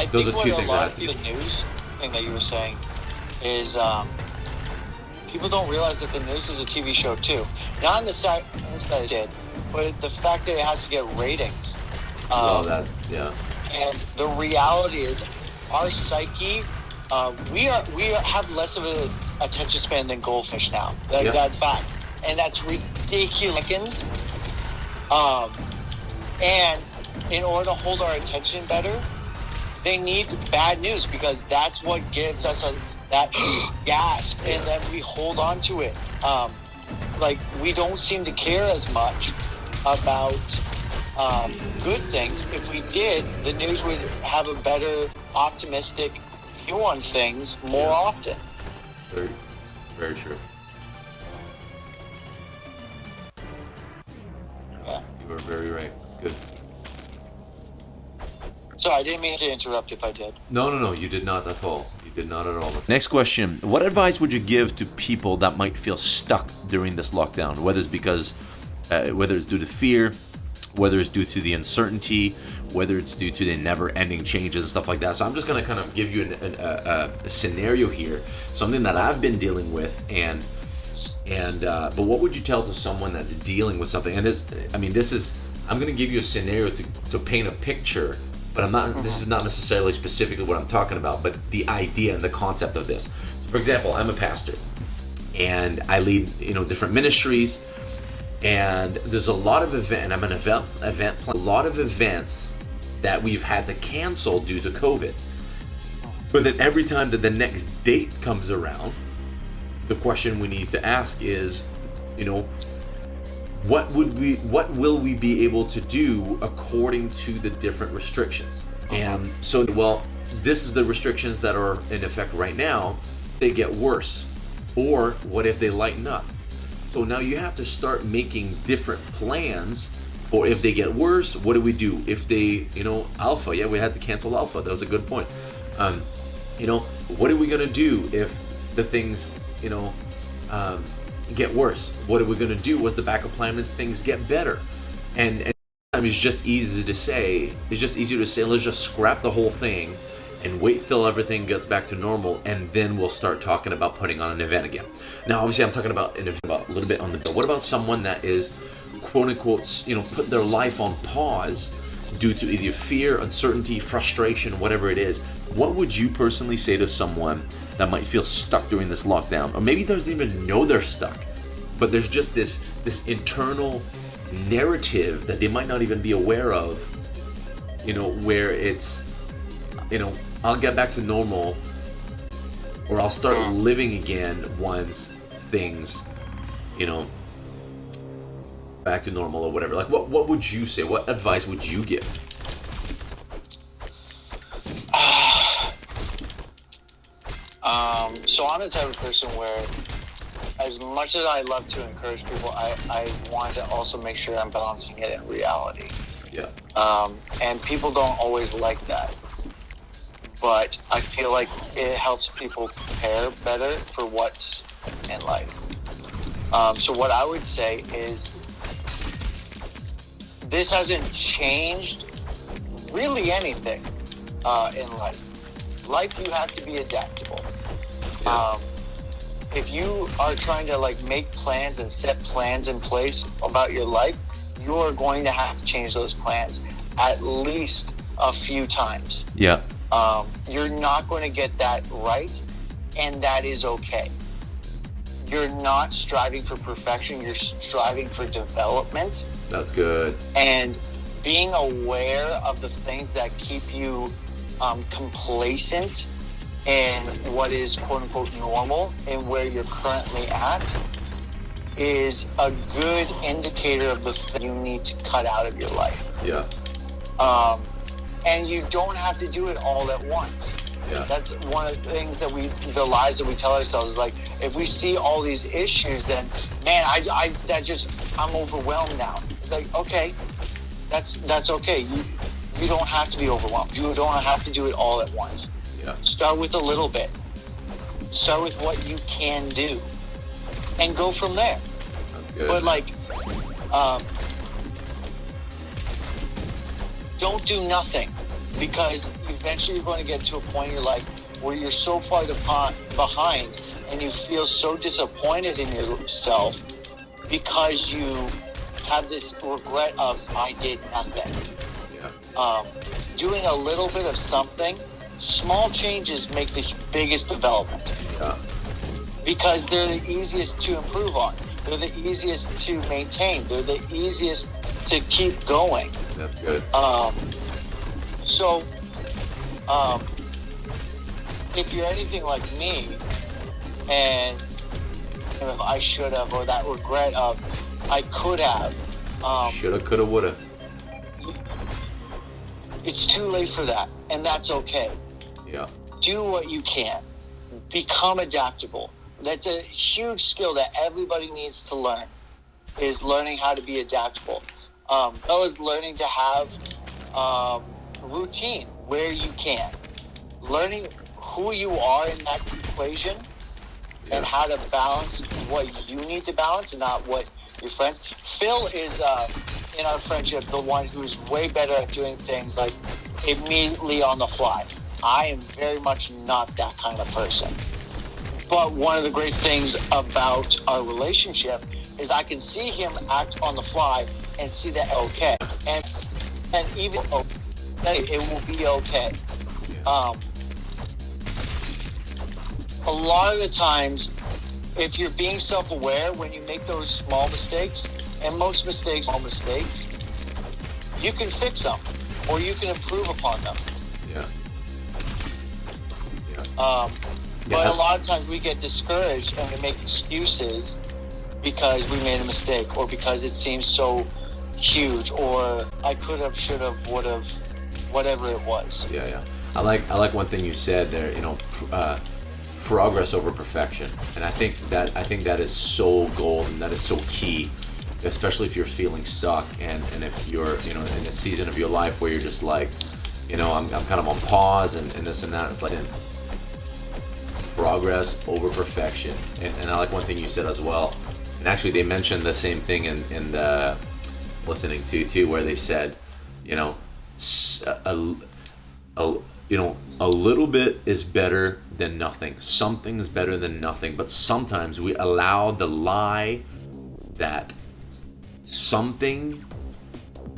Speaker 2: think what a lot of the news thing that you were saying is people don't realize that the news is a TV show too. Not in the fact that it did, but the fact that it has to get ratings. And the reality is, our psyche, we have less of an attention span than goldfish now. That's fact, and that's ridiculous. And in order to hold our attention better, they need bad news, because that's what gives us that gasp, and then we hold on to it. We don't seem to care as much about good things. If we did, the news would have a better optimistic view on things more often.
Speaker 1: Very, very true. You are very right. Good.
Speaker 2: Sorry, I didn't mean to interrupt if I did.
Speaker 1: No, you did not at all. You did not at all. Next question. What advice would you give to people that might feel stuck during this lockdown? Whether it's due to fear, whether it's due to the uncertainty, whether it's due to the never-ending changes and stuff like that. So I'm just going to kind of give you a scenario here, something that I've been dealing with, but what would you tell to someone that's dealing with something? And I'm going to give you a scenario to paint a picture, but I'm not. This is not necessarily specifically what I'm talking about, but the idea and the concept of this. So for example, I'm a pastor, and I lead different ministries, and there's a lot of event. I'm an event a lot of events that we've had to cancel due to COVID. But then every time that the next date comes around, the question we need to ask is, what will we be able to do according to the different restrictions? And so, this is the restrictions that are in effect right now. They get worse, or what if they lighten up? So now you have to start making different plans for if they get worse. What do we do if they, Alpha? Yeah, we had to cancel Alpha. That was a good point. What are we gonna do if the things, get worse? What are we going to do? What's the backup plan when things get better? And it's just easy to say. It's just easier to say, let's just scrap the whole thing and wait till everything gets back to normal, and then we'll start talking about putting on an event again. Now, obviously, I'm talking about a little bit on the bill. What about someone that is, quote unquote, put their life on pause due to either fear, uncertainty, frustration, whatever it is? What would you personally say to someone that might feel stuck during this lockdown, or maybe doesn't even know they're stuck, but there's just this internal narrative that they might not even be aware of, where it's, I'll get back to normal, or I'll start living again once things, back to normal or whatever. Like, what would you say? What advice would you give?
Speaker 2: So I'm the type of person where, as much as I love to encourage people, I want to also make sure I'm balancing it in reality.
Speaker 1: Yeah.
Speaker 2: And people don't always like that. But I feel like it helps people prepare better for what's in life. So what I would say is, this hasn't changed really anything in life. Life, you have to be adaptable.
Speaker 1: Yeah.
Speaker 2: If you are trying to make plans and set plans in place about your life, you are going to have to change those plans at least a few times.
Speaker 1: Yeah.
Speaker 2: You're not going to get that right, and that is okay. You're not striving for perfection, you're striving for development.
Speaker 1: That's good.
Speaker 2: And being aware of the things that keep you complacent in what is quote unquote normal and where you're currently at is a good indicator of the thing you need to cut out of your life.
Speaker 1: Yeah.
Speaker 2: And you don't have to do it all at once.
Speaker 1: Yeah.
Speaker 2: That's one of the things the lies that we tell ourselves is if we see all these issues, then man, I'm overwhelmed now. It's okay, that's okay. You don't have to be overwhelmed. You don't have to do it all at once.
Speaker 1: Yeah.
Speaker 2: Start with a little bit. Start with what you can do, and go from there.
Speaker 1: That's good.
Speaker 2: But don't do nothing, because eventually you're going to get to a point in your life where you're so far behind, and you feel so disappointed in yourself because you have this regret of I did nothing.
Speaker 1: Yeah.
Speaker 2: Doing a little bit of something, small changes make the biggest development.
Speaker 1: Yeah.
Speaker 2: Because they're the easiest to improve on. They're the easiest to maintain. They're the easiest to keep going.
Speaker 1: That's good.
Speaker 2: If you're anything like me, and if I should have, or that regret of I could have,
Speaker 1: shoulda, coulda, woulda.
Speaker 2: It's too late for that, and that's okay.
Speaker 1: Yeah.
Speaker 2: Do what you can. Become adaptable. That's a huge skill that everybody needs to learn, is learning how to be adaptable. That was learning to have routine where you can. Learning who you are in that equation and how to balance what you need to balance and not what your friends. Phil is, in our friendship, the one who's way better at doing things like immediately on the fly. I am very much not that kind of person. But one of the great things about our relationship is I can see him act on the fly and see that okay. And even it will be okay. A lot of the times, if you're being self-aware, when you make those small mistakes, and most mistakes are mistakes, you can fix them, or you can improve upon them.
Speaker 1: Yeah.
Speaker 2: But a lot of times we get discouraged and we make excuses because we made a mistake, or because it seems so huge, or I could have, should have, would have, whatever it was.
Speaker 1: Yeah. I like one thing you said there. Progress over perfection, and I think that is so gold, and that is so key, especially if you're feeling stuck, and if you're in a season of your life where you're just like, I'm kind of on pause and this and that. It's like progress over perfection, and I like one thing you said as well, and actually they mentioned the same thing in the listening to too, where they said, a little bit is better than nothing. Something is better than nothing. But sometimes we allow the lie that something,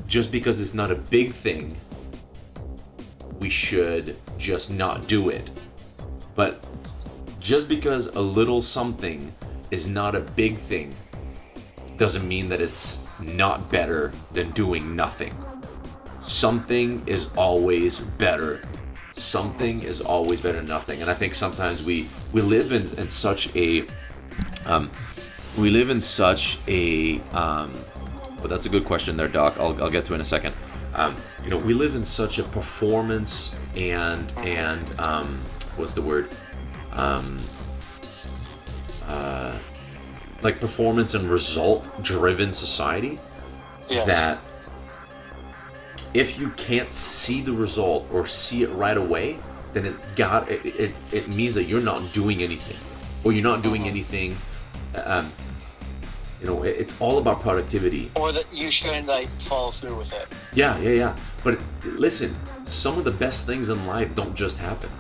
Speaker 1: just because it's not a big thing, we should just not do it. But just because a little something is not a big thing doesn't mean that it's not better than doing nothing. Something is always better. Something is always better than nothing. And I think sometimes we live in such a but that's a good question there, Doc. I'll get to it in a second. We live in such a performance and what's the word? Like performance and result driven society.
Speaker 2: Yes.
Speaker 1: That if you can't see the result or see it right away, then it means that you're not doing anything, or you're not doing anything. It's all about productivity.
Speaker 2: Or that you shouldn't follow through with it.
Speaker 1: Yeah. But listen, some of the best things in life don't just happen.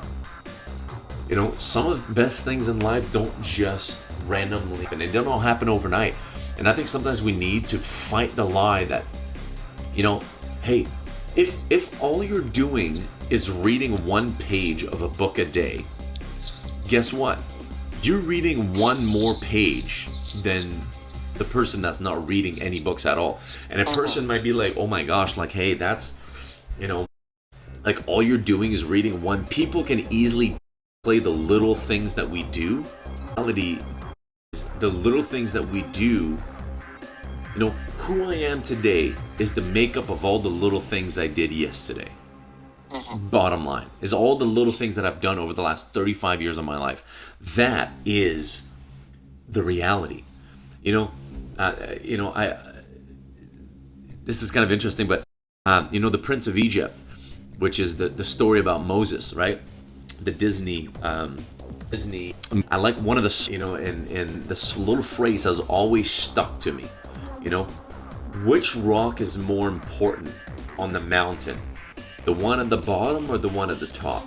Speaker 1: Some of the best things in life don't just randomly happen. They don't all happen overnight. And I think sometimes we need to fight the lie that, hey, if all you're doing is reading one page of a book a day, guess what? You're reading one more page than the person that's not reading any books at all. And a person might be like, oh my gosh, hey, that's, all you're doing is reading one. People can easily play the little things that we do. The little things that we do, who I am today is the makeup of all the little things I did yesterday. Bottom line is all the little things that I've done over the last 35 years of my life. That is the reality. This is kind of interesting, but the Prince of Egypt, which is the story about Moses, right? The Disney. I like one of the, and this little phrase has always stuck to me. Which rock is more important on the mountain? The one at the bottom or the one at the top?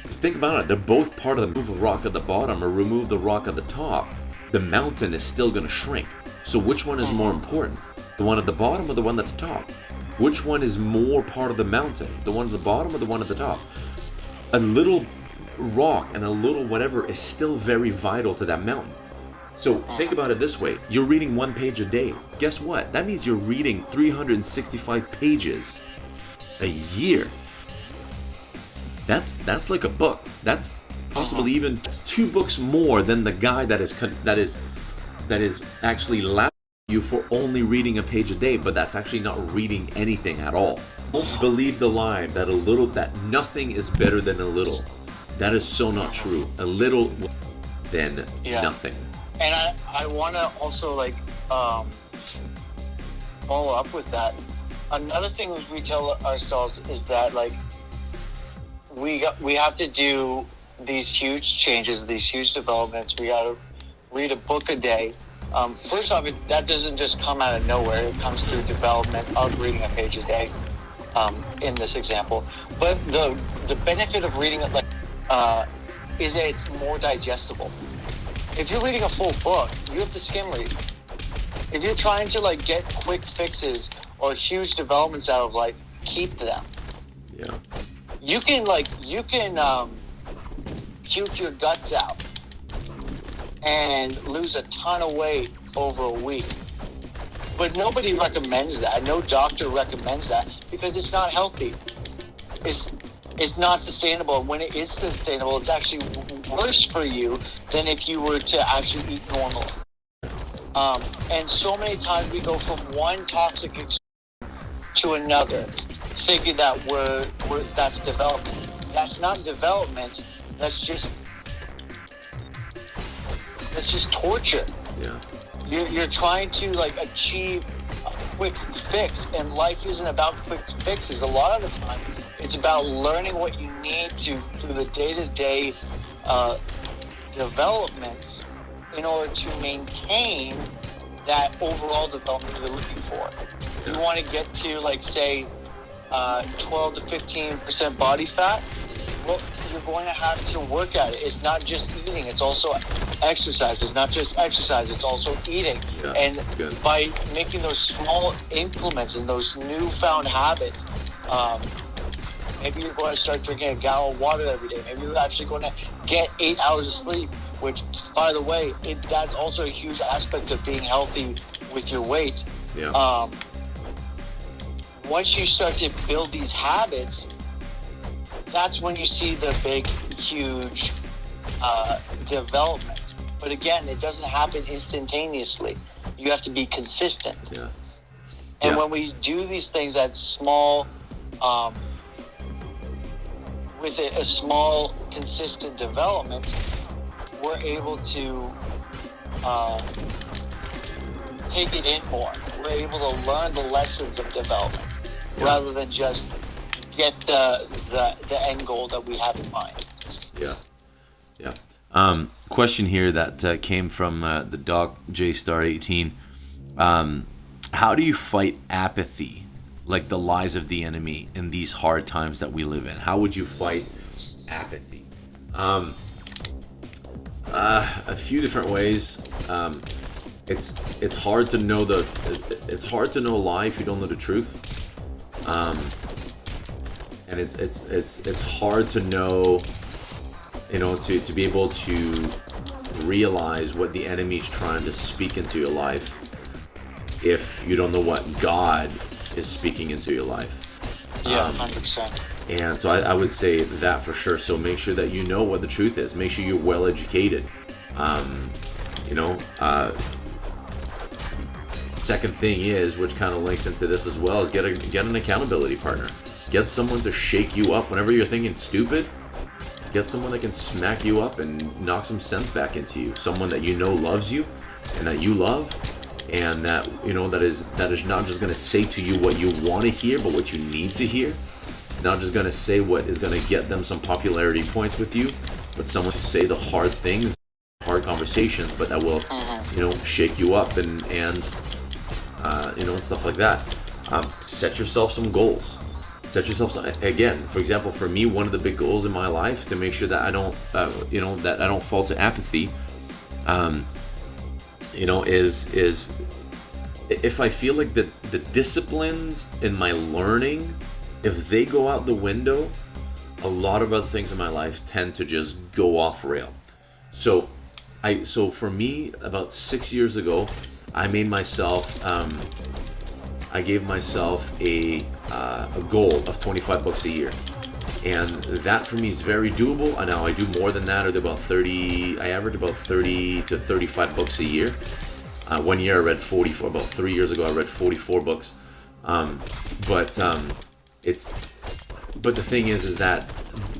Speaker 1: Because think about it, they're both part of the remove the rock at the bottom or remove the rock at the top. The mountain is still going to shrink. So which one is more important? The one at the bottom or the one at the top? Which one is more part of the mountain? The one at the bottom or the one at the top? A little rock and a little whatever is still very vital to that mountain. So think about it this way. You're reading one page a day. Guess what? That means you're reading 365 pages a year. That's like a book. That's possibly even 2 books more than the guy that is actually laughing at you for only reading a page a day, but that's actually not reading anything at all. Don't believe the lie that nothing is better than a little. That is so not true. A little than nothing.
Speaker 2: And I want to also follow up with that. another thing we tell ourselves is that like we have to do these huge changes, these huge developments. We got to read a book a day. First off, that doesn't just come out of nowhere. It comes through development of reading a page a day. In this example, but the benefit of reading it is that it's more digestible. If you're reading a full book, you have to skim read. If you're trying to like get quick fixes or huge developments out of life, keep them.
Speaker 1: Yeah.
Speaker 2: You can puke your guts out and lose a ton of weight over a week. But nobody recommends that. No doctor recommends that because it's not healthy. It's not sustainable. And when it is sustainable, it's actually worse for you than if you were to actually eat normally. And so many times we go from one toxic experience to another, thinking that that's development. That's not development. That's just torture.
Speaker 1: Yeah.
Speaker 2: You're trying to like achieve a quick fix, and life isn't about quick fixes. A lot of the time, it's about learning what you need to through the day-to-day development in order to maintain that overall development you're looking for. You want to get to like say 12 to 15% body fat. Well, you're going to have to work at it. It's not just eating, it's also exercise. It's not just exercise, it's also eating.
Speaker 1: Yeah,
Speaker 2: and
Speaker 1: good.
Speaker 2: by making those small increments and those newfound habits, maybe you're going to start drinking a gallon of water every day. Maybe you're actually going to get 8 hours of sleep, which, by the way, that's also a huge aspect of being healthy with your weight.
Speaker 1: Yeah.
Speaker 2: Once you start to build these habits, that's when you see the big, huge development. But again, it doesn't happen instantaneously. You have to be consistent.
Speaker 1: Yeah.
Speaker 2: And when we do these things at small, with a small, consistent development, we're able to take it in more. We're able to learn the lessons of development rather than just get the end goal that we have in mind.
Speaker 1: Yeah. Yeah. Question here that came from the Doc J Star 18. How do you fight apathy, like the lies of the enemy, in these hard times that we live in? How would you fight apathy? A few different ways. It's hard to know it's hard to know a lie if you don't know the truth. And it's hard to know, to be able to realize what the enemy is trying to speak into your life if you don't know what God is speaking into your life.
Speaker 2: Yeah, 100%.
Speaker 1: And so I would say that for sure. So make sure that you know what the truth is. Make sure you're well educated. Second thing is, which kind of links into this as well, is get an accountability partner. Get someone to shake you up whenever you're thinking stupid. Get someone that can smack you up and knock some sense back into you. Someone that you know loves you and that you love, and that that is not just going to say to you what you want to hear, but what you need to hear. Not just going to say what is going to get them some popularity points with you, but someone to say the hard things, hard conversations, but that will shake you up and stuff like that. Set yourself some goals. Again, for example, for me, one of the big goals in my life to make sure that I don't fall to apathy, is if I feel like the disciplines in my learning, if they go out the window, a lot of other things in my life tend to just go off rail. So for me, about 6 years ago, I made myself, I gave myself a goal of 25 books a year. And that for me is very doable. And now I do more than that, I average about 30 to 35 books a year. 1 year I read 44, about 3 years ago I read 44 books. But the thing is that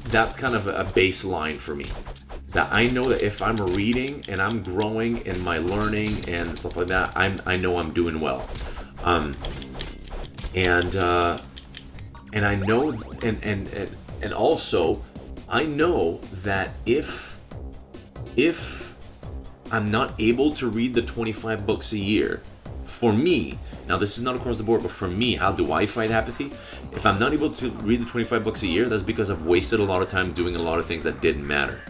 Speaker 1: that's kind of a baseline for me. That I know that if I'm reading and I'm growing in my learning and stuff like that, I know I'm doing well. And I know, and also I know that if I'm not able to read the 25 books a year, for me, now this is not across the board, but for me, how do I fight apathy? If I'm not able to read the 25 books a year, that's because I've wasted a lot of time doing a lot of things that didn't matter.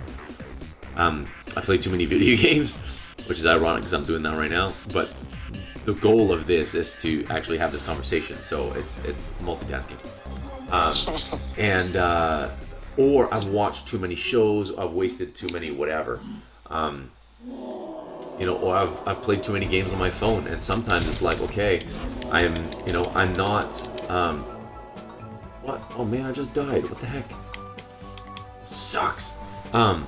Speaker 1: I play too many video games, which is ironic because I'm doing that right now, but the goal of this is to actually have this conversation, so it's multitasking. Or I've watched too many shows, I've wasted too many whatever. Or I've played too many games on my phone, and sometimes it's like, okay, I'm not, what? Oh man, I just died. What the heck? Sucks. So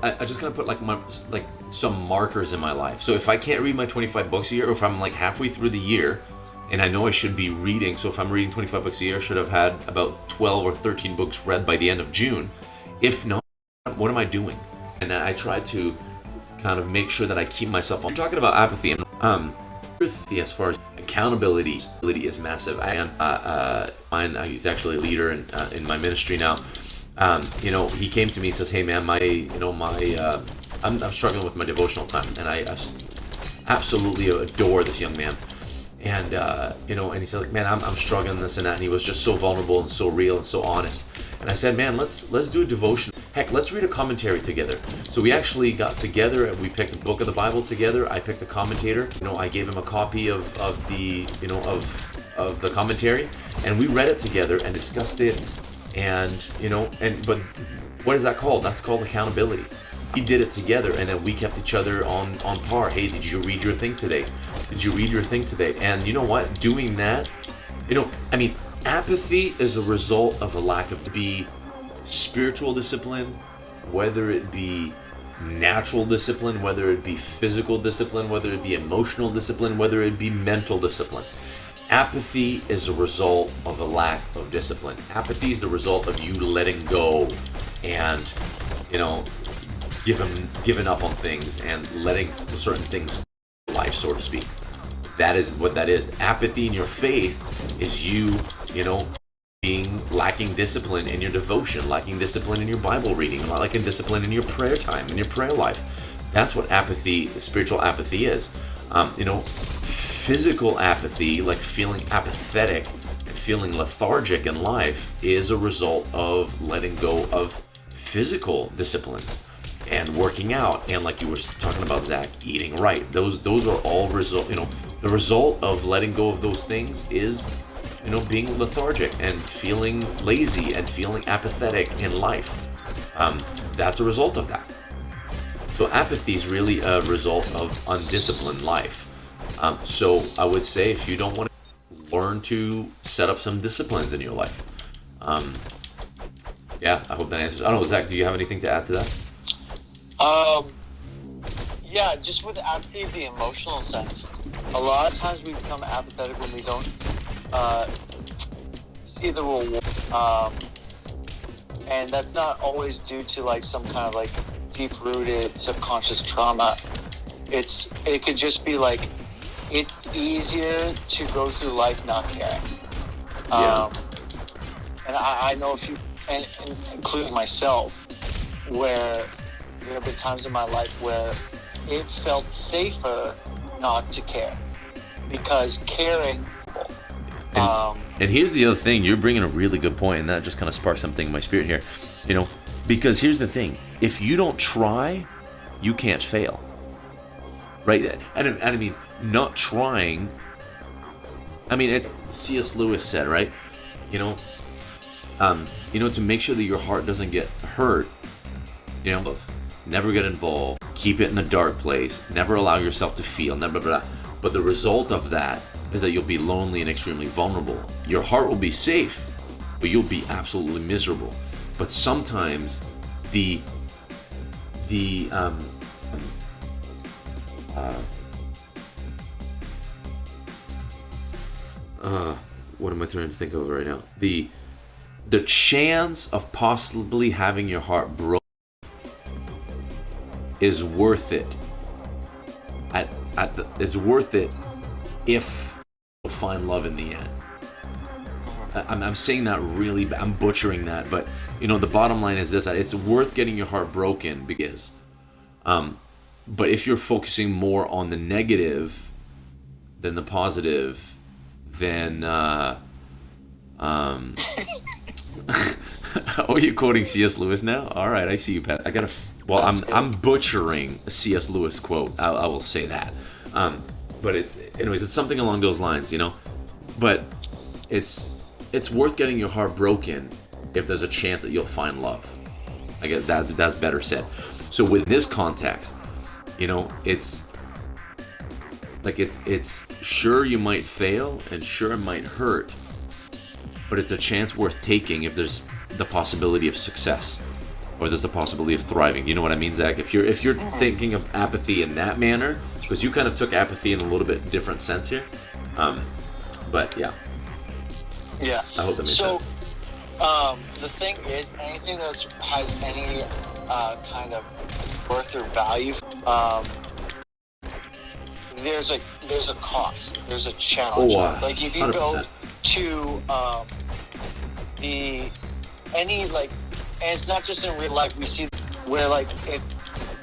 Speaker 1: I just kind of put some markers in my life. So if I can't read my 25 books a year, or if I'm like halfway through the year, and I know I should be reading, so if I'm reading 25 books a year, I should have had about 12 or 13 books read by the end of June. If not, what am I doing? And I try to kind of make sure that I keep myself on. You're talking about apathy, and as far as accountability is massive. I am he's actually a leader in my ministry now. He came to me and says, "Hey man, I'm struggling with my devotional time," and I absolutely adore this young man. And and he said, like, man, I'm struggling this and that, and he was just so vulnerable and so real and so honest. And I said, man, let's do a devotion. Heck, let's read a commentary together. So we actually got together and we picked a book of the Bible together. I picked a commentator. I gave him a copy of the commentary, and we read it together and discussed it. But what is that called? That's called accountability. We did it together, and then we kept each other on par. Hey, did you read your thing today? Did you read your thing today? And you know what? Doing that, apathy is a result of a lack of spiritual discipline, whether it be natural discipline, whether it be physical discipline, whether it be emotional discipline, whether it be mental discipline. Apathy is a result of a lack of discipline. Apathy is the result of you letting go and, giving up on things and letting certain things go life, so to speak. That is what that is. Apathy in your faith is you, being lacking discipline in your devotion, lacking discipline in your Bible reading, lacking discipline in your prayer time, in your prayer life. That's what apathy, spiritual apathy is. Physical apathy, like feeling apathetic and feeling lethargic in life, is a result of letting go of physical disciplines and working out, and like you were talking about, Zach, eating right. Those are all the result of letting go of those things is being lethargic and feeling lazy and feeling apathetic in life. That's a result of that. So apathy is really a result of undisciplined life. So I would say, if you don't want to learn to set up some disciplines in your life. I hope that answers. I don't know, Zach, do you have anything to add to that?
Speaker 2: Just with apathy, the emotional sense. A lot of times we become apathetic when we don't see the reward, and that's not always due to some kind of deep-rooted subconscious trauma. It could just be it's easier to go through life not caring. And I know a few, and including myself, where there have been times in my life where it felt safer not to care, because caring.
Speaker 1: And here's the other thing, you're bringing a really good point, and that just kind of sparked something in my spirit here. Because here's the thing, if you don't try, you can't fail. Right? I mean, not trying. It's C.S. Lewis said, right? To make sure that your heart doesn't get hurt, never get involved, keep it in a dark place, never allow yourself to feel, never blah, blah. But the result of that is that you'll be lonely and extremely vulnerable. Your heart will be safe, but you'll be absolutely miserable. But sometimes what am I trying to think of right now? The chance of possibly having your heart broken is worth it is worth it if you'll find love in the end. I'm saying that really, I'm butchering that, but the bottom line is this: it's worth getting your heart broken because, but if you're focusing more on the negative than the positive, then oh, you're quoting C.S. Lewis now? All right, I see you, Pat. Well, I'm butchering a C.S. Lewis quote. I will say that, but it's something along those lines, But it's worth getting your heart broken if there's a chance that you'll find love. I guess that's better said. So with this context, it's like it's sure you might fail and sure it might hurt, but it's a chance worth taking if there's the possibility of success or there's the possibility of thriving. You know what I mean, Zach? If you're thinking of apathy in that manner, because you kind of took apathy in a little bit different sense here, but yeah.
Speaker 2: Yeah.
Speaker 1: I hope that makes sense.
Speaker 2: The thing is, anything that has any kind of worth or value, there's a cost, there's a challenge. Like if you
Speaker 1: 100%.
Speaker 2: go to and it's not just in real life. We see where if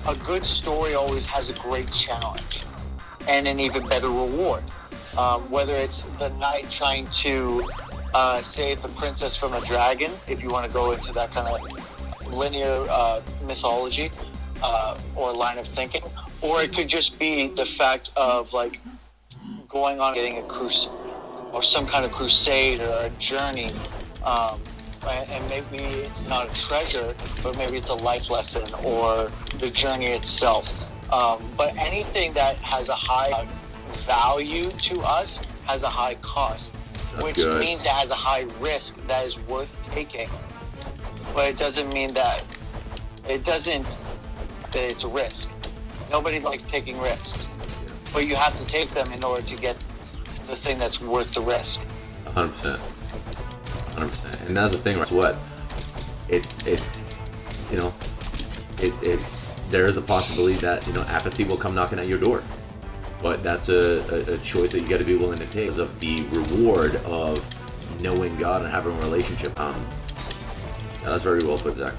Speaker 2: a good story always has a great challenge and an even better reward. Whether it's the knight trying to save the princess from a dragon, if you want to go into that kind of linear mythology or line of thinking, or it could just be the fact of going on getting a cruise or some kind of crusade or a journey, and maybe it's not a treasure, but maybe it's a life lesson or the journey itself. But anything that has a high value to us has a high cost. Which means it has a high risk that is worth taking. But it doesn't mean that it's a risk. Nobody likes taking risks. But you have to take them in order to get the thing that's worth the risk.
Speaker 1: 100%. 100%. And that's the thing, right? What? There is a possibility that, apathy will come knocking at your door. But that's a choice that you got to be willing to take because of the reward of knowing God and having a relationship. Yeah, that's very well put, Zach.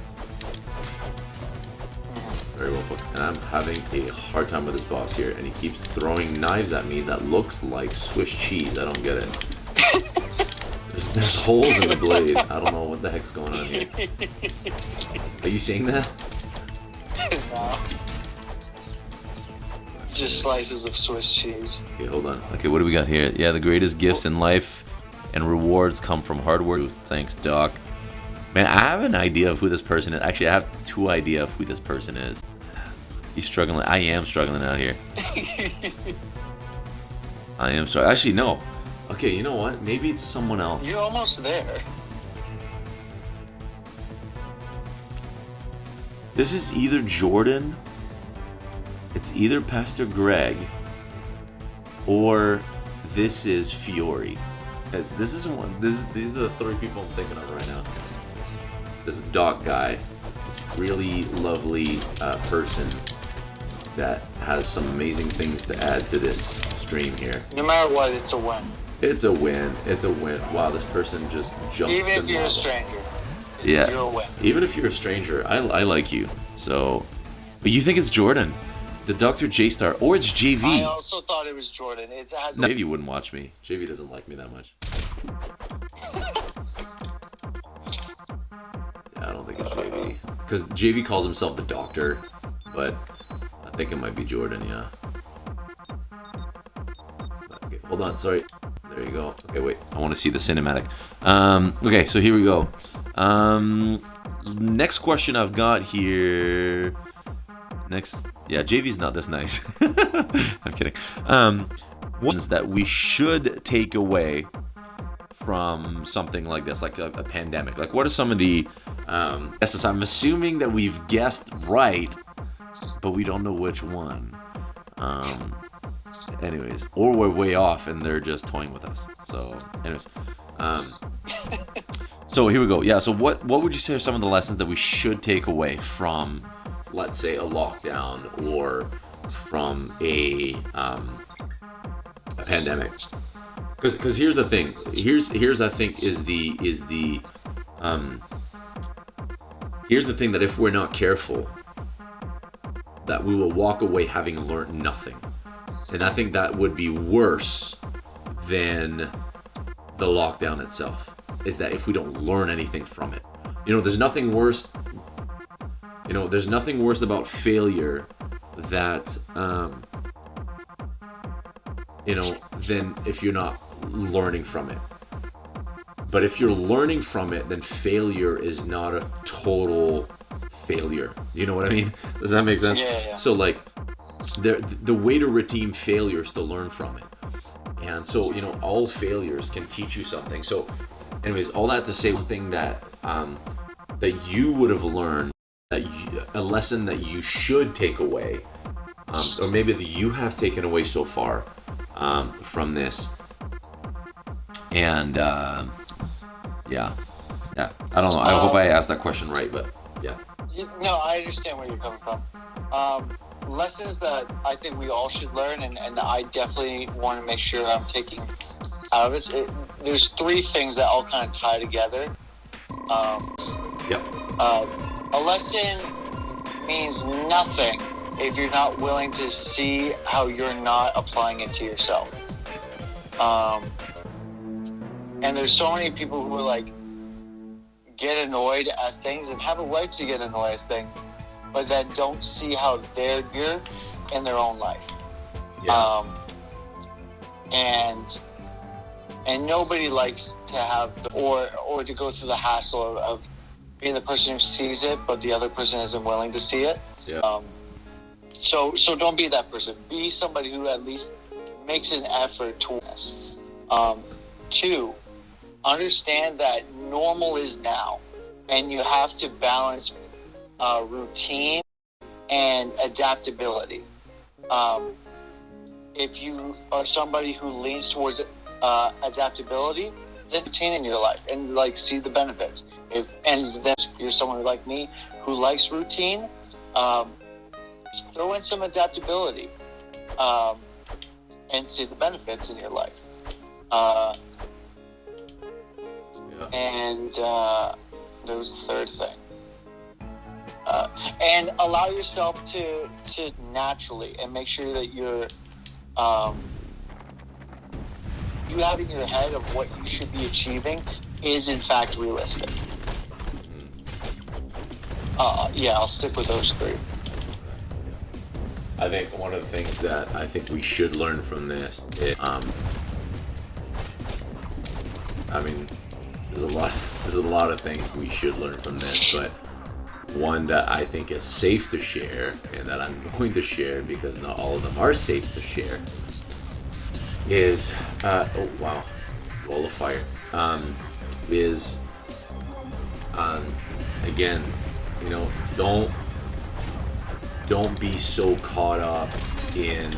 Speaker 1: Very well put. And I'm having a hard time with this boss here, and he keeps throwing knives at me that looks like Swiss cheese. I don't get it. There's holes in the blade. I don't know what the heck's going on here. Are you seeing that?
Speaker 2: No. Just slices of Swiss cheese.
Speaker 1: Okay, hold on. Okay, what do we got here? Yeah, the greatest gifts in life and rewards come from hard work. Thanks, Doc. Man, I have an idea of who this person is. Actually, I have two ideas of who this person is. He's struggling. I am struggling out here. I am struggling. Actually, no. Okay, you know what? Maybe it's someone else.
Speaker 2: You're almost there.
Speaker 1: This is either Jordan, it's either Pastor Greg, or this is Fiore. These are the three people I'm thinking of right now. This Doc guy, this really lovely person that has some amazing things to add to this stream here.
Speaker 2: No matter what, it's a win.
Speaker 1: It's a win. It's a win. Wow, this person just jumped.
Speaker 2: Even if you're a stranger.
Speaker 1: Yeah.
Speaker 2: You're a win.
Speaker 1: Even if you're a stranger, I like you. So, but you think it's Jordan, the Dr. J-Star, or it's JV?
Speaker 2: I also thought it was Jordan. It has.
Speaker 1: No, JV wouldn't watch me. JV doesn't like me that much. Yeah, I don't think it's JV because JV calls himself the Doctor, but I think it might be Jordan. Yeah. Okay, hold on. Sorry. There you go. Okay, wait. I want to see the cinematic. Okay, so here we go. Next question I've got here. Yeah, JV's not this nice. I'm kidding. Ones that we should take away from something like this, like a pandemic. Like, what are some of the guesses? I'm assuming that we've guessed right, but we don't know which one. Anyways, or we're way off and they're just toying with us. So, anyways, so here we go. Yeah. So, what would you say are some of the lessons that we should take away from, let's say, a lockdown or from a pandemic. Because here's the thing. Here's I think is the here's the thing, that if we're not careful, that we will walk away having learned nothing. And I think that would be worse than the lockdown itself, is that if we don't learn anything from it. There's nothing worse about failure that than if you're not learning from it. But if you're learning from it, then failure is not a total failure. You know what I mean? Does that make sense?
Speaker 2: Yeah.
Speaker 1: So like, the way to redeem failure is to learn from it. And so, all failures can teach you something. So anyways, all that to say, one thing that you would have learned, a lesson that you should take away, or maybe that you have taken away so far from this. And yeah, I don't know. I hope I asked that question right, but yeah.
Speaker 2: No, I understand where you're coming from. Lessons that I think we all should learn, and I definitely want to make sure I'm taking out of it. There's three things that all kind of tie together.
Speaker 1: Yep.
Speaker 2: A lesson means nothing if you're not willing to see how you're not applying it to yourself. And there's so many people who are like, get annoyed at things and have a right to get annoyed at things, but that don't see how they're good in their own life.
Speaker 1: Yeah.
Speaker 2: And nobody likes to have or to go through the hassle of being the person who sees it, but the other person isn't willing to see it.
Speaker 1: Yeah.
Speaker 2: So don't be that person. Be somebody who at least makes an effort towards this. 2, understand that normal is now, and you have to balance routine and adaptability. If you are somebody who leans towards adaptability, then routine in your life and like see the benefits. And then you're someone like me who likes routine, throw in some adaptability and see the benefits in your life. And there was a third thing. And allow yourself to naturally, and make sure that you're you have in your head of what you should be achieving is in fact realistic. I'll stick with those 3.
Speaker 1: I think one of the things that I think we should learn from this is, there's a lot of things we should learn from this, but one that I think is safe to share, and that I'm going to share because not all of them are safe to share, is roll of fire. Is again, don't be so caught up in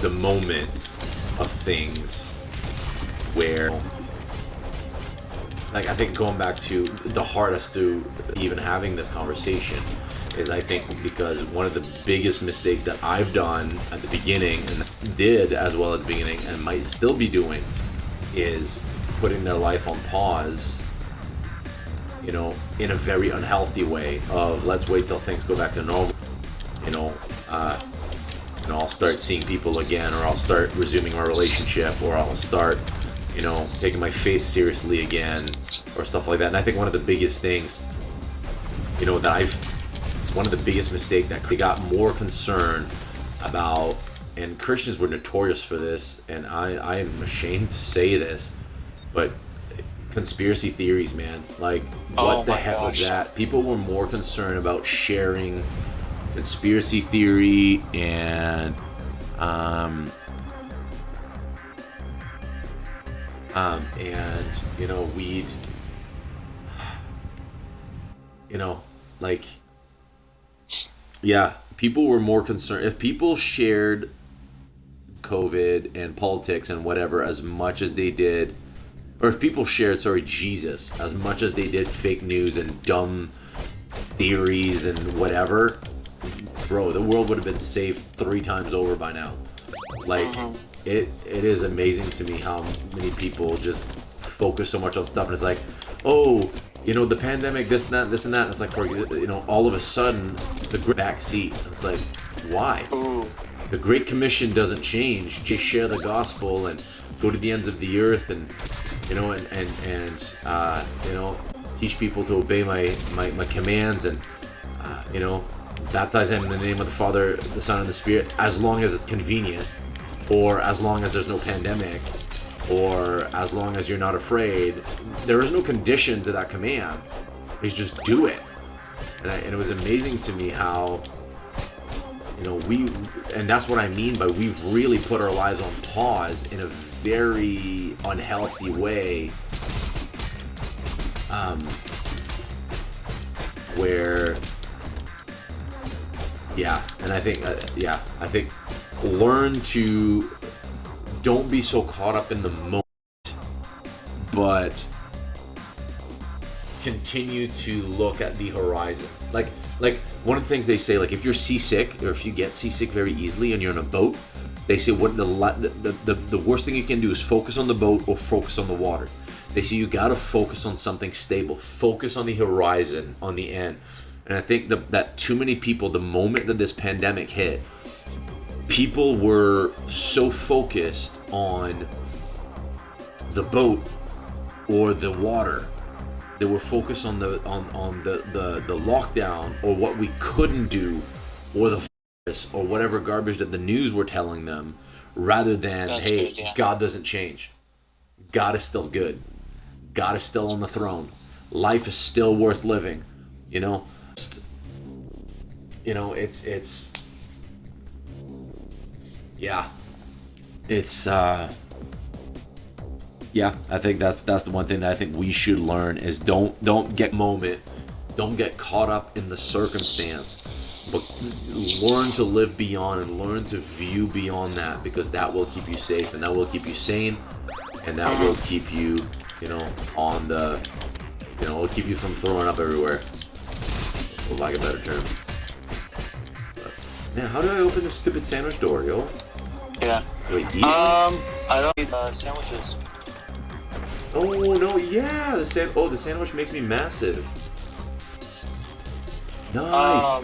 Speaker 1: the moment of things where, like, I think going back to the hardest to even having this conversation is, I think, because one of the biggest mistakes that I've done at the beginning, and did as well at the beginning, and might still be doing, is putting their life on pause, in a very unhealthy way of, let's wait till things go back to normal. I'll start seeing people again, or I'll start resuming my relationship, or I'll start, taking my faith seriously again, or stuff like that. And I think one of the biggest things, one of the biggest mistakes that they got more concerned about, and Christians were notorious for this, and I am ashamed to say this, but conspiracy theories, man. Like, what the heck was that? People were more concerned about sharing conspiracy theory and we'd people were more concerned if people shared COVID and politics and whatever as much as they did, or if people shared Jesus as much as they did fake news and dumb theories and whatever, bro, the world would have been saved 3 times over by now. Like, it is amazing to me how many people just focus so much on stuff, and it's like, oh, you know, the pandemic, this and that, this and that. And it's like, for, you know, all of a sudden, the back seat. And it's like, why?
Speaker 2: Ooh.
Speaker 1: The Great Commission doesn't change. Just share the gospel and go to the ends of the earth, and you know, and you know, teach people to obey my commands, and you know, baptize them in the name of the Father, the Son, and the Spirit, as long as it's convenient, or as long as there's no pandemic, or as long as you're not afraid. There is no condition to that command. It's just do it. And it was amazing to me how, you know, and that's what I mean by we've really put our lives on pause in a very unhealthy way, where, yeah, and I think learn to don't be so caught up in the moment, but continue to look at the horizon. Like one of the things they say, like if you're seasick, or if you get seasick very easily and you're in a boat, they say what the worst thing you can do is focus on the boat or focus on the water. They say you gotta focus on something stable, focus on the horizon, on the end. And I think that too many people, the moment that this pandemic hit, people were so focused on the boat or the water. They were focused on the lockdown, or what we couldn't do, or the virus, or whatever garbage that the news were telling them, rather than,
Speaker 2: That's
Speaker 1: hey,
Speaker 2: good, yeah.
Speaker 1: God doesn't change. God is still good. God is still on the throne. Life is still worth living. You know, it's yeah, it's yeah, I think that's the one thing that I think we should learn is don't get caught up in the circumstance, but learn to live beyond and learn to view beyond that, because that will keep you safe, and that will keep you sane, and that will keep you, you know, on the, you know, it'll keep you from throwing up everywhere, for lack of a better term. But, man, how do I open this stupid sandwich door, yo?
Speaker 2: Yeah.
Speaker 1: Wait,
Speaker 2: I don't eat sandwiches.
Speaker 1: Oh no, yeah, the sandwich makes me massive. Nice.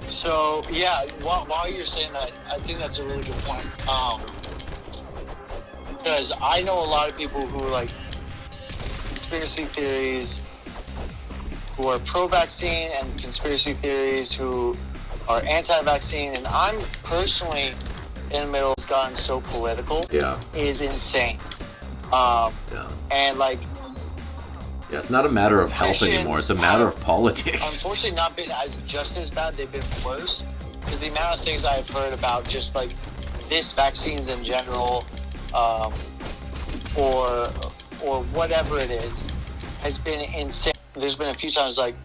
Speaker 2: So yeah, while you're saying that, I think that's a really good point. Because I know a lot of people who are like conspiracy theories, who are pro-vaccine, and conspiracy theories who are anti-vaccine, and I'm personally in the middle. It's gotten so political.
Speaker 1: Yeah.
Speaker 2: Is insane.
Speaker 1: Yeah.
Speaker 2: And like,
Speaker 1: yeah, it's not a matter of health anymore. It's a matter of politics.
Speaker 2: Unfortunately, not been just as bad. They've been worse, because the amount of things I've heard about just like this vaccines in general, or whatever it is, has been insane. There's been a few times like,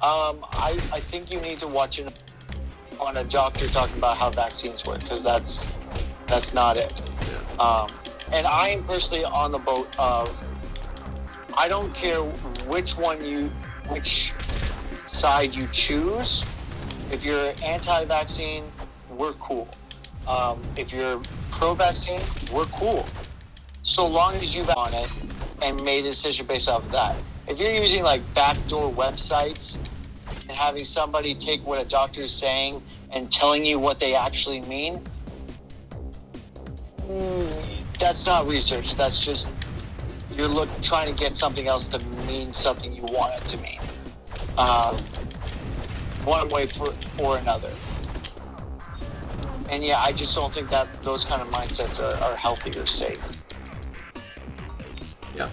Speaker 2: I think you need to watch on a doctor talking about how vaccines work, because that's not it.
Speaker 1: Yeah.
Speaker 2: And I am personally on the boat of, I don't care which side you choose. If you're anti-vaccine, we're cool. If you're pro-vaccine, we're cool. So long as you've on it and made a decision based off of that. If you're using like backdoor websites and having somebody take what a doctor is saying and telling you what they actually mean, that's not research. That's just you're trying to get something else to mean something you want it to mean, one way or another. And yeah, I just don't think that those kind of mindsets are healthy or safe.
Speaker 1: Yeah.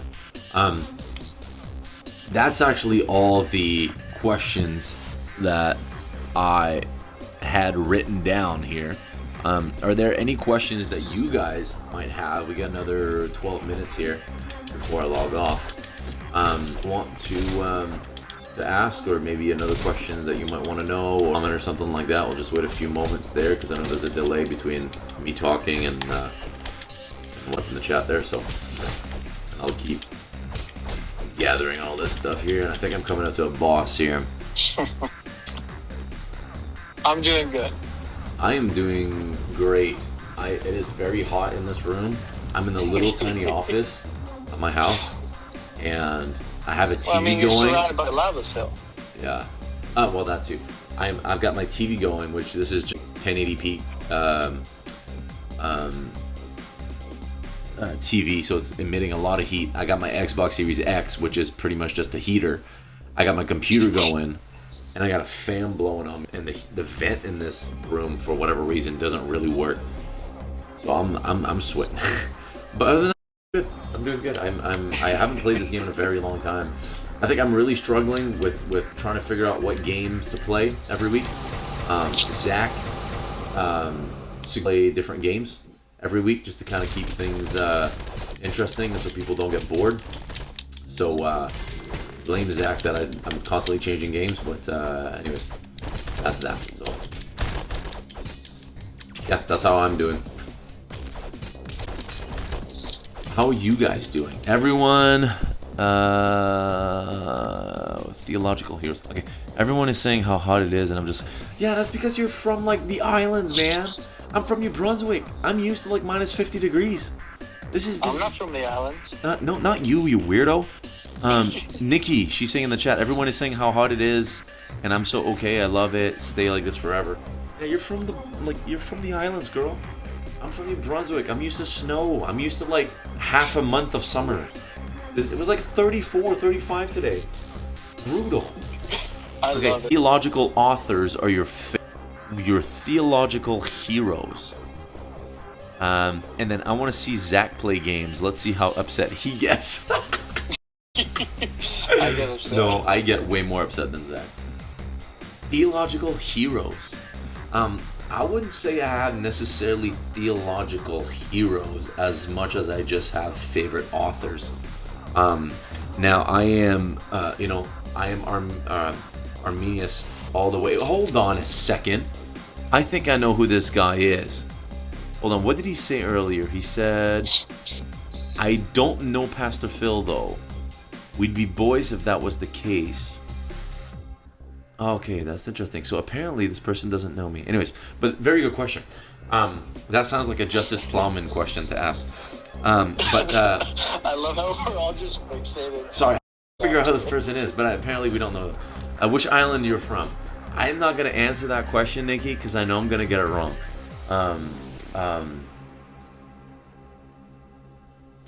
Speaker 1: That's actually all the questions that I had written down here. Are there any questions that you guys might have? We got another 12 minutes here before I log off. Want to ask, or maybe another question that you might want to know, or comment or something like that. We'll just wait a few moments there, because I know there's a delay between me talking and what's in the chat there. So I'll keep gathering all this stuff here, and I think I'm coming up to a boss here.
Speaker 2: I'm doing good.
Speaker 1: I am doing great. It is very hot in this room. I'm in the little tiny office of my house, and I have a TV
Speaker 2: Well, I mean, you're
Speaker 1: going.
Speaker 2: surrounded by lava still.
Speaker 1: Yeah. Oh, well, that too. I've got my TV going, which this is 1080p TV, so it's emitting a lot of heat. I got my Xbox Series X, which is pretty much just a heater. I got my computer going, and I got a fan blowing on, and the vent in this room for whatever reason doesn't really work. So I'm sweating. But other than that, I'm doing good. I haven't played this game in a very long time. I think I'm really struggling with trying to figure out what games to play every week. Zach play different games every week just to kind of keep things interesting and so people don't get bored. So blame Zach that I'm constantly changing games, but anyways, that's that. So yeah, that's how I'm doing. How are you guys doing? Everyone, theological heroes. Okay, everyone is saying how hot it is, and I'm just, yeah, that's because you're from like the islands, man. I'm from New Brunswick. I'm used to like minus 50 degrees.
Speaker 2: I'm not from the islands.
Speaker 1: No, not you, you weirdo. Nikki, she's saying in the chat, everyone is saying how hot it is, and I'm so okay. I love it. Stay like this forever. Yeah, you're from the islands, girl. I'm from New Brunswick. I'm used to snow. I'm used to like half a month of summer. It was like 34, 35 today. Brutal.
Speaker 2: I love it.
Speaker 1: Theological authors are your theological heroes. And then I want to see Zach play games. Let's see how upset he gets.
Speaker 2: I get upset.
Speaker 1: No, I get way more upset than Zach. Theological heroes. I wouldn't say I have necessarily theological heroes as much as I just have favorite authors. Now I am, I am Arminius all the way. Hold on a second. I think I know who this guy is. Hold on, what did he say earlier? He said, I don't know Pastor Phil though. We'd be boys if that was the case. Okay, that's interesting. So apparently this person doesn't know me. Anyways, but very good question. That sounds like a Justice Plowman question to ask. But
Speaker 2: I love how we're all just fixated.
Speaker 1: sorry, I figure out who this person is, but apparently we don't know which island you're from. I'm not gonna answer that question, Nikki, because I know I'm gonna get it wrong. I'm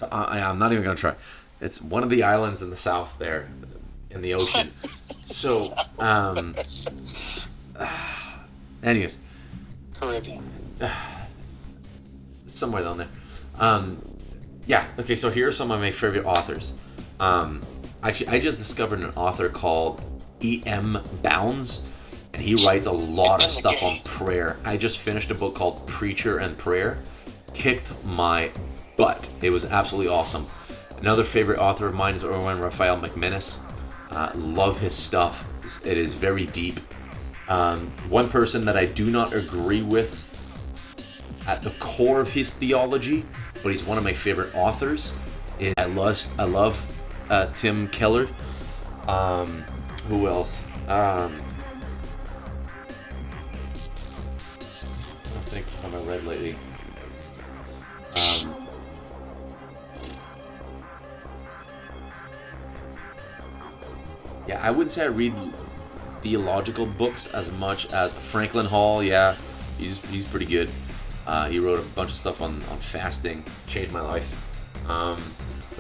Speaker 1: not even gonna try. It's one of the islands in the south there, in the ocean. So, anyways,
Speaker 2: Caribbean.
Speaker 1: somewhere down there. Yeah. Okay. So here are some of my favorite authors. Actually, I just discovered an author called E.M. Bounds, and he writes a lot of stuff on prayer. I just finished a book called Preacher and Prayer. Kicked my butt. It was absolutely awesome. Another favorite author of mine is Erwin Raphael McManus. Love his stuff. It is very deep. One person that I do not agree with at the core of his theology, but he's one of my favorite authors. I love Tim Keller. Who else? I don't think what I read lately. Yeah, I wouldn't say I read theological books as much as Franklin Hall. Yeah, he's pretty good. He wrote a bunch of stuff on fasting, changed my life.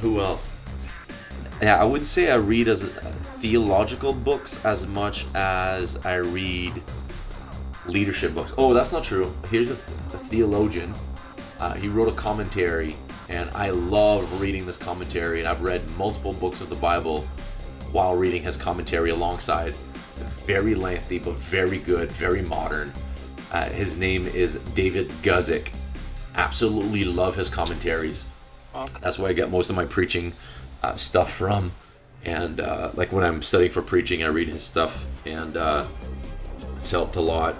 Speaker 1: Who else? Yeah, I wouldn't say I read as theological books as much as I read leadership books. Oh, that's not true. Here's a theologian. He wrote a commentary, and I love reading this commentary, and I've read multiple books of the Bible while reading his commentary alongside. Very lengthy, but very good, very modern. His name is David Guzik. Absolutely love his commentaries.
Speaker 2: Okay.
Speaker 1: That's where I get most of my preaching stuff from. And like when I'm studying for preaching, I read his stuff, and it's helped a lot.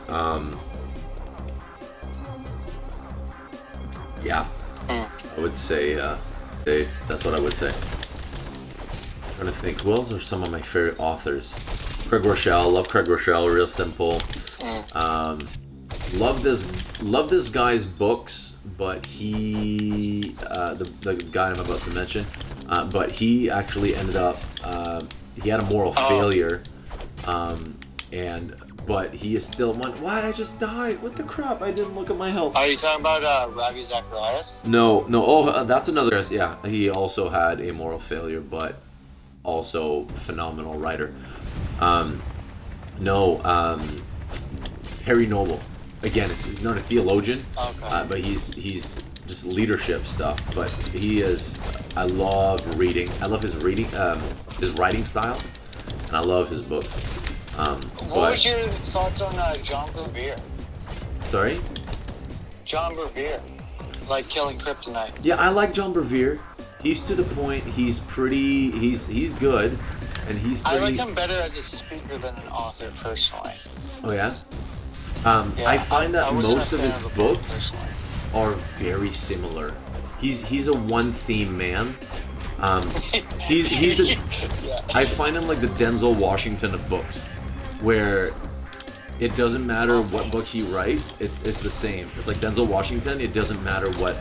Speaker 1: Yeah, I would say that's what I would say. I'm trying to think, who else are some of my favorite authors? Craig Rochelle, love Craig Rochelle, real simple. Love this guy's books, but he the guy I'm about to mention, but he actually ended up he had a moral failure, but he is still one. What? I just died. What the crap? I didn't look at my health.
Speaker 2: Are you talking about Ravi Zacharias?
Speaker 1: No. Oh, that's another. Yeah, he also had a moral failure, but also phenomenal writer. Harry Noble. Again, he's not a theologian, but he's just leadership stuff. But he is. I love reading. I love his writing style, and I love his books.
Speaker 2: What was your thoughts on John Bevere?
Speaker 1: Sorry?
Speaker 2: John Bevere, like killing kryptonite.
Speaker 1: Yeah, I like John Bevere. He's to the point. He's pretty. He's good, and he's pretty.
Speaker 2: I like him better as a speaker than an author, personally.
Speaker 1: Oh yeah. I find that most of his books are very similar. He's a one theme man. He's the.
Speaker 2: Yeah.
Speaker 1: I find him like the Denzel Washington of books, where it doesn't matter what book he writes, it's the same. It's like Denzel Washington. It doesn't matter what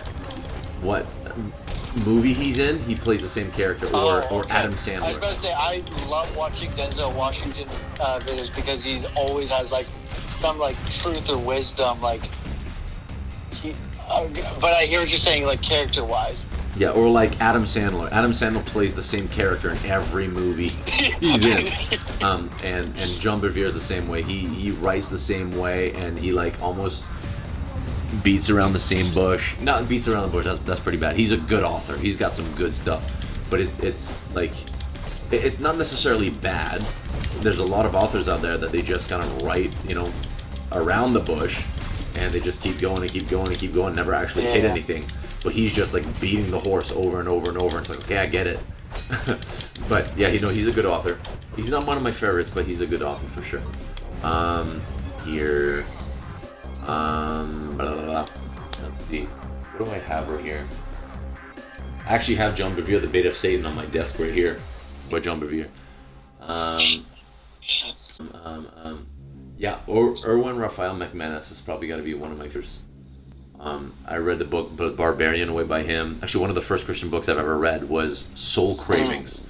Speaker 1: movie he's in, he plays the same character, or Adam Sandler.
Speaker 2: I was about to say, I love watching Denzel Washington videos because he always has like some like truth or wisdom, like but I hear what you're saying, like character-wise.
Speaker 1: Yeah, or like Adam Sandler. Adam Sandler plays the same character in every movie he's in. And John Bevere is the same way. He writes the same way, and he like almost beats around the same bush. Not beats around the bush. That's pretty bad. He's a good author. He's got some good stuff, but it's like it's not necessarily bad. There's a lot of authors out there that they just kind of write, around the bush, and they just keep going and keep going and keep going, never actually hit anything. But he's just like beating the horse over and over and over. And it's like, okay, I get it. But yeah, he's a good author. He's not one of my favorites, but he's a good author for sure. Here. Let's see. What do I have right here? I actually have John Bevere, The Bait of Satan, on my desk right here. By John Bevere. Yeah, Erwin Raphael McManus has probably got to be one of my favorites. I read the book Barbarian Away by him. Actually, one of the first Christian books I've ever read was Soul Cravings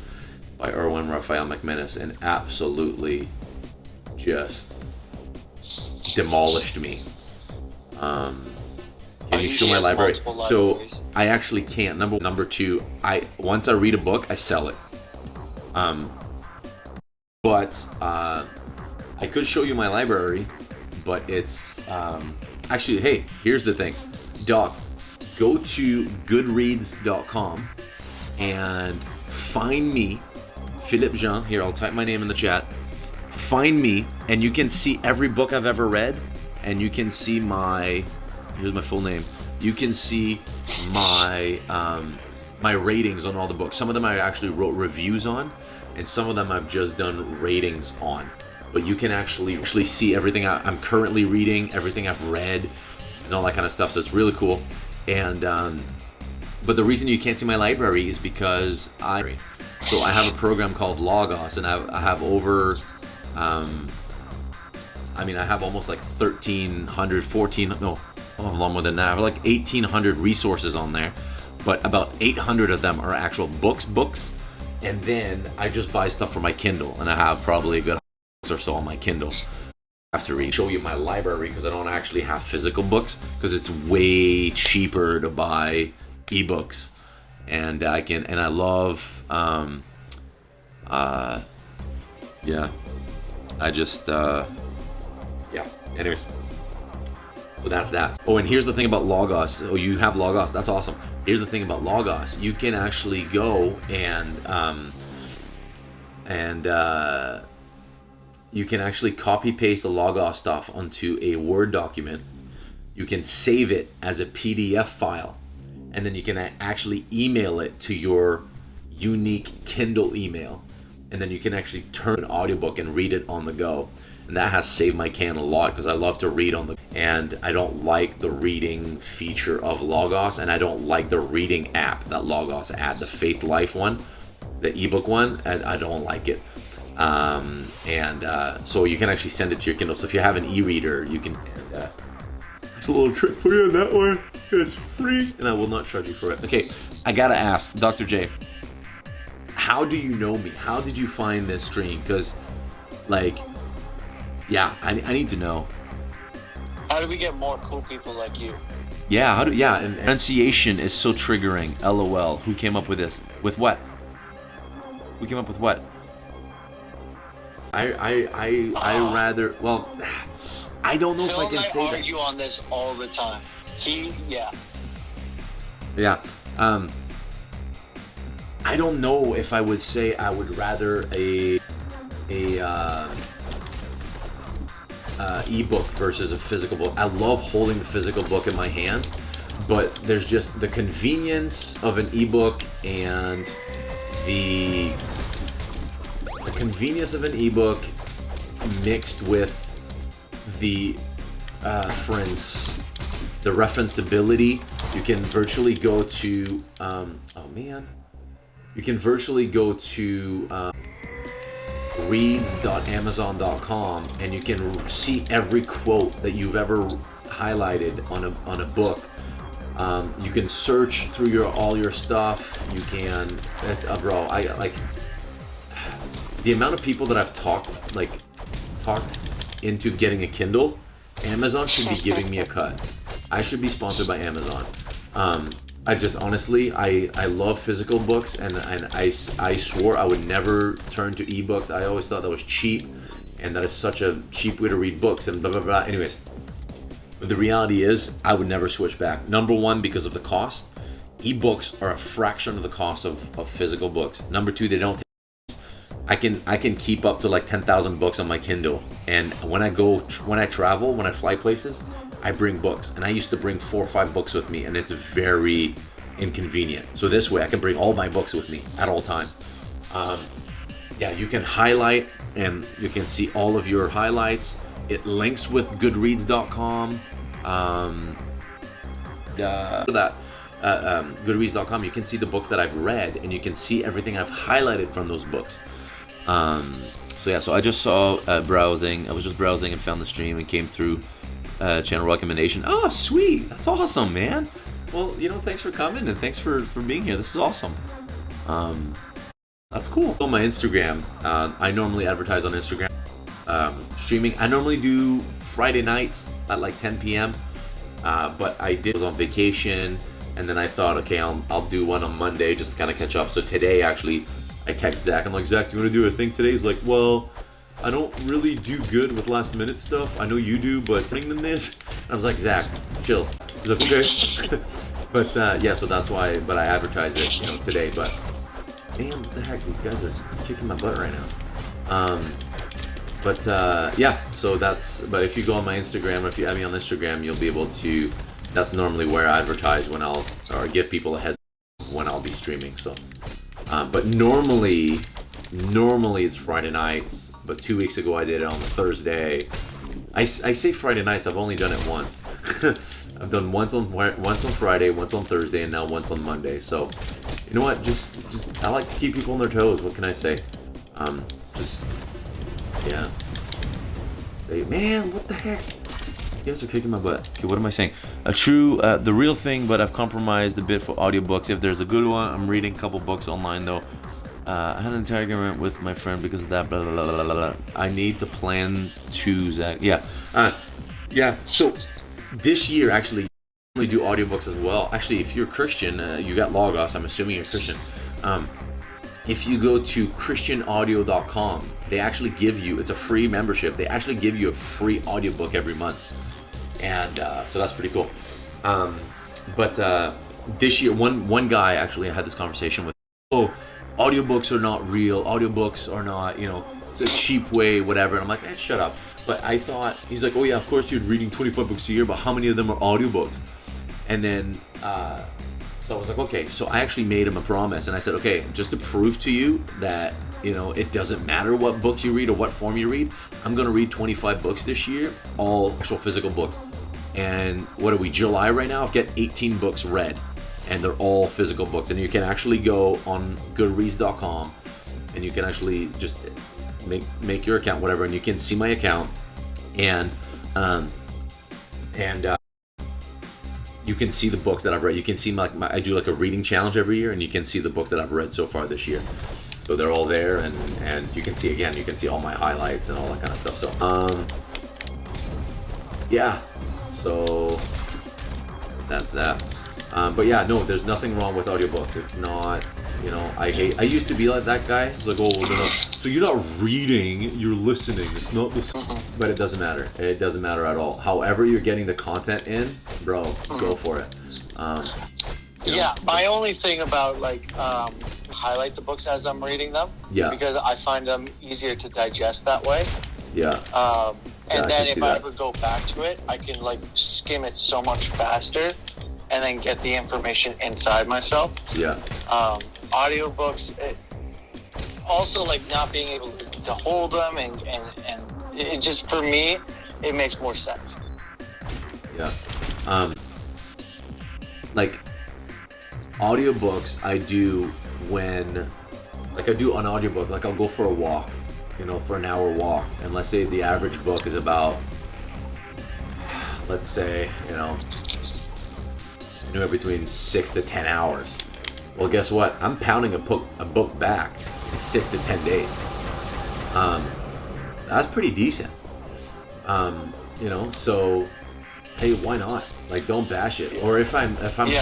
Speaker 1: by Erwin Raphael McManus, and absolutely just demolished me. Can you show my library? So I actually can't. Number two, once I read a book, I sell it. But I could show you my library, but it's actually, hey, here's the thing. Doc, go to goodreads.com and find me, Philippe Jean. Here, I'll type my name in the chat. Find me, and you can see every book I've ever read, and you can see here's my full name. You can see my my ratings on all the books. Some of them I actually wrote reviews on, and some of them I've just done ratings on. But you can actually see everything I'm currently reading, everything I've read, and all that kind of stuff. So it's really cool. And but the reason you can't see my library is because I have a program called Logos, and I have over, I have almost like 1,300, 14, no, a lot more than that. I have like 1,800 resources on there, but about 800 of them are actual books. And then I just buy stuff for my Kindle, and I have probably a good or so on my Kindle. I have to show you my library because I don't actually have physical books because it's way cheaper to buy ebooks, and I love anyways, so that's that. Oh, and here's the thing about Logos. Oh, you have Logos, that's awesome. Here's the thing about Logos. You can actually go and you can actually copy paste the Logos stuff onto a Word document. You can save it as a PDF file, and then you can actually email it to your unique Kindle email, and then you can actually turn an audiobook and read it on the go. And that has saved my can a lot because I love to read on the, and I don't like the reading feature of Logos, and I don't like the reading app that Logos add, the Faith Life one, the ebook one. I don't like it. So you can actually send it to your Kindle. So if you have an e-reader, you can. It's a little trick for you on that one. It's free, and I will not charge you for it. Okay, I gotta ask, Dr. J, how do you know me? How did you find this stream? Because, like, yeah, I need to know.
Speaker 2: How do we get more cool people like you?
Speaker 1: Yeah, and enunciation is so triggering. LOL. Who came up with this? With what? Who came up with what? I rather, well, I don't know if I can say that.
Speaker 2: I argue on this all the time. Yeah.
Speaker 1: I don't know if I would say I would rather a ebook versus a physical book. I love holding the physical book in my hand, but there's just the convenience of an ebook and the convenience of an ebook mixed with the the referenceability. You can virtually go to you can virtually go to reads.amazon.com and you can see every quote that you've ever highlighted on a book. You can search through all your stuff. You can, bro, I like the amount of people that I've talked into getting a Kindle. Amazon should be giving me a cut. I should be sponsored by Amazon. I just honestly, I love physical books, and I swore I would never turn to ebooks. I always thought that was cheap, and that is such a cheap way to read books, and blah blah blah. Anyways, but the reality is, I would never switch back. Number one, because of the cost. Ebooks are a fraction of the cost of physical books. Number two, they don't. I can keep up to like 10,000 books on my Kindle, and when I travel, when I fly places, I bring books, and I used to bring 4 or 5 books with me, and it's very inconvenient. So this way I can bring all my books with me at all times. Yeah, you can highlight and you can see all of your highlights. It links with goodreads.com. Goodreads.com, you can see the books that I've read, and you can see everything I've highlighted from those books. So I just saw browsing. I was just browsing and found the stream and came through channel recommendation. Oh, sweet. That's awesome, man. Well, thanks for coming and thanks for being here. This is awesome. That's cool. On my Instagram, I normally advertise on Instagram. Streaming, I normally do Friday nights at like 10 p.m. But I was on vacation, and then I thought, okay, I'll do one on Monday just to kind of catch up. So today, actually, I text Zach. I'm like, Zach, do you want to do a thing today? He's like, well, I don't really do good with last minute stuff. I know you do, but thing than this. I was like, Zach, chill. He's like, okay. But yeah, so that's why. But I advertise it, today. But man, what the heck? These guys are kicking my butt right now. Yeah. So that's. But if you go on my Instagram, or if you add me on Instagram, you'll be able to. That's normally where I advertise or give people a heads up when I'll be streaming. So. But normally it's Friday nights. But 2 weeks ago I did it on the Thursday. I say Friday nights. I've only done it once. I've done once on Friday, once on Thursday, and now once on Monday. So, you know what? Just I like to keep people on their toes. What can I say? Yeah. Man, what the heck? You guys are kicking my butt. Okay, what am I saying? The real thing, but I've compromised a bit for audiobooks. If there's a good one, I'm reading a couple books online though. I had an entire argument with my friend because of that. Blah, blah, blah, blah, blah. I need to plan to, Zach. Yeah. Yeah. So this year, actually, I do audiobooks as well. Actually, if you're Christian, you got Logos. I'm assuming you're Christian. If you go to christianaudio.com, they actually give you, it's a free membership. They actually give you a free audiobook every month. And so that's pretty cool. But this year, one guy actually I had this conversation with, audiobooks are not real. Audiobooks are not, it's a cheap way, whatever. And I'm like, man, shut up. But I thought, he's like, oh yeah, of course you're reading 25 books a year, but how many of them are audiobooks? And then, so I was like, okay. So I actually made him a promise. And I said, okay, just to prove to you that, it doesn't matter what books you read or what form you read, I'm going to read 25 books this year, all actual physical books. And what are we, July right now? I've got 18 books read, and they're all physical books. And you can actually go on goodreads.com, and you can actually just make your account, whatever, and you can see my account, and you can see the books that I've read. You can see I do like a reading challenge every year, and you can see the books that I've read so far this year. So they're all there, and you can see all my highlights and all that kind of stuff. So yeah, so that's that. But yeah, no, there's nothing wrong with audiobooks. It's not, I used to be like that guy. It's like, oh, well, so you're not reading, you're listening. It's not listening. But it doesn't matter. It doesn't matter at all. However you're getting the content in, bro, go for it.
Speaker 2: Yeah, my only thing about highlight the books as I'm reading them.
Speaker 1: Yeah.
Speaker 2: Because I find them easier to digest that way.
Speaker 1: Yeah.
Speaker 2: And then if I ever go back to it, I can skim it so much faster and then get the information inside myself.
Speaker 1: Yeah.
Speaker 2: Audiobooks, also not being able to hold them and it just, for me, it makes more sense.
Speaker 1: Yeah. Audiobooks I do when I do an audiobook, I'll go for a walk, for an hour walk, and let's say the average book is about, let's say, anywhere between 6 to 10 hours. Well, guess what? I'm pounding a book back in 6 to 10 days. That's pretty decent. So hey, why not? Don't bash it. Or if I'm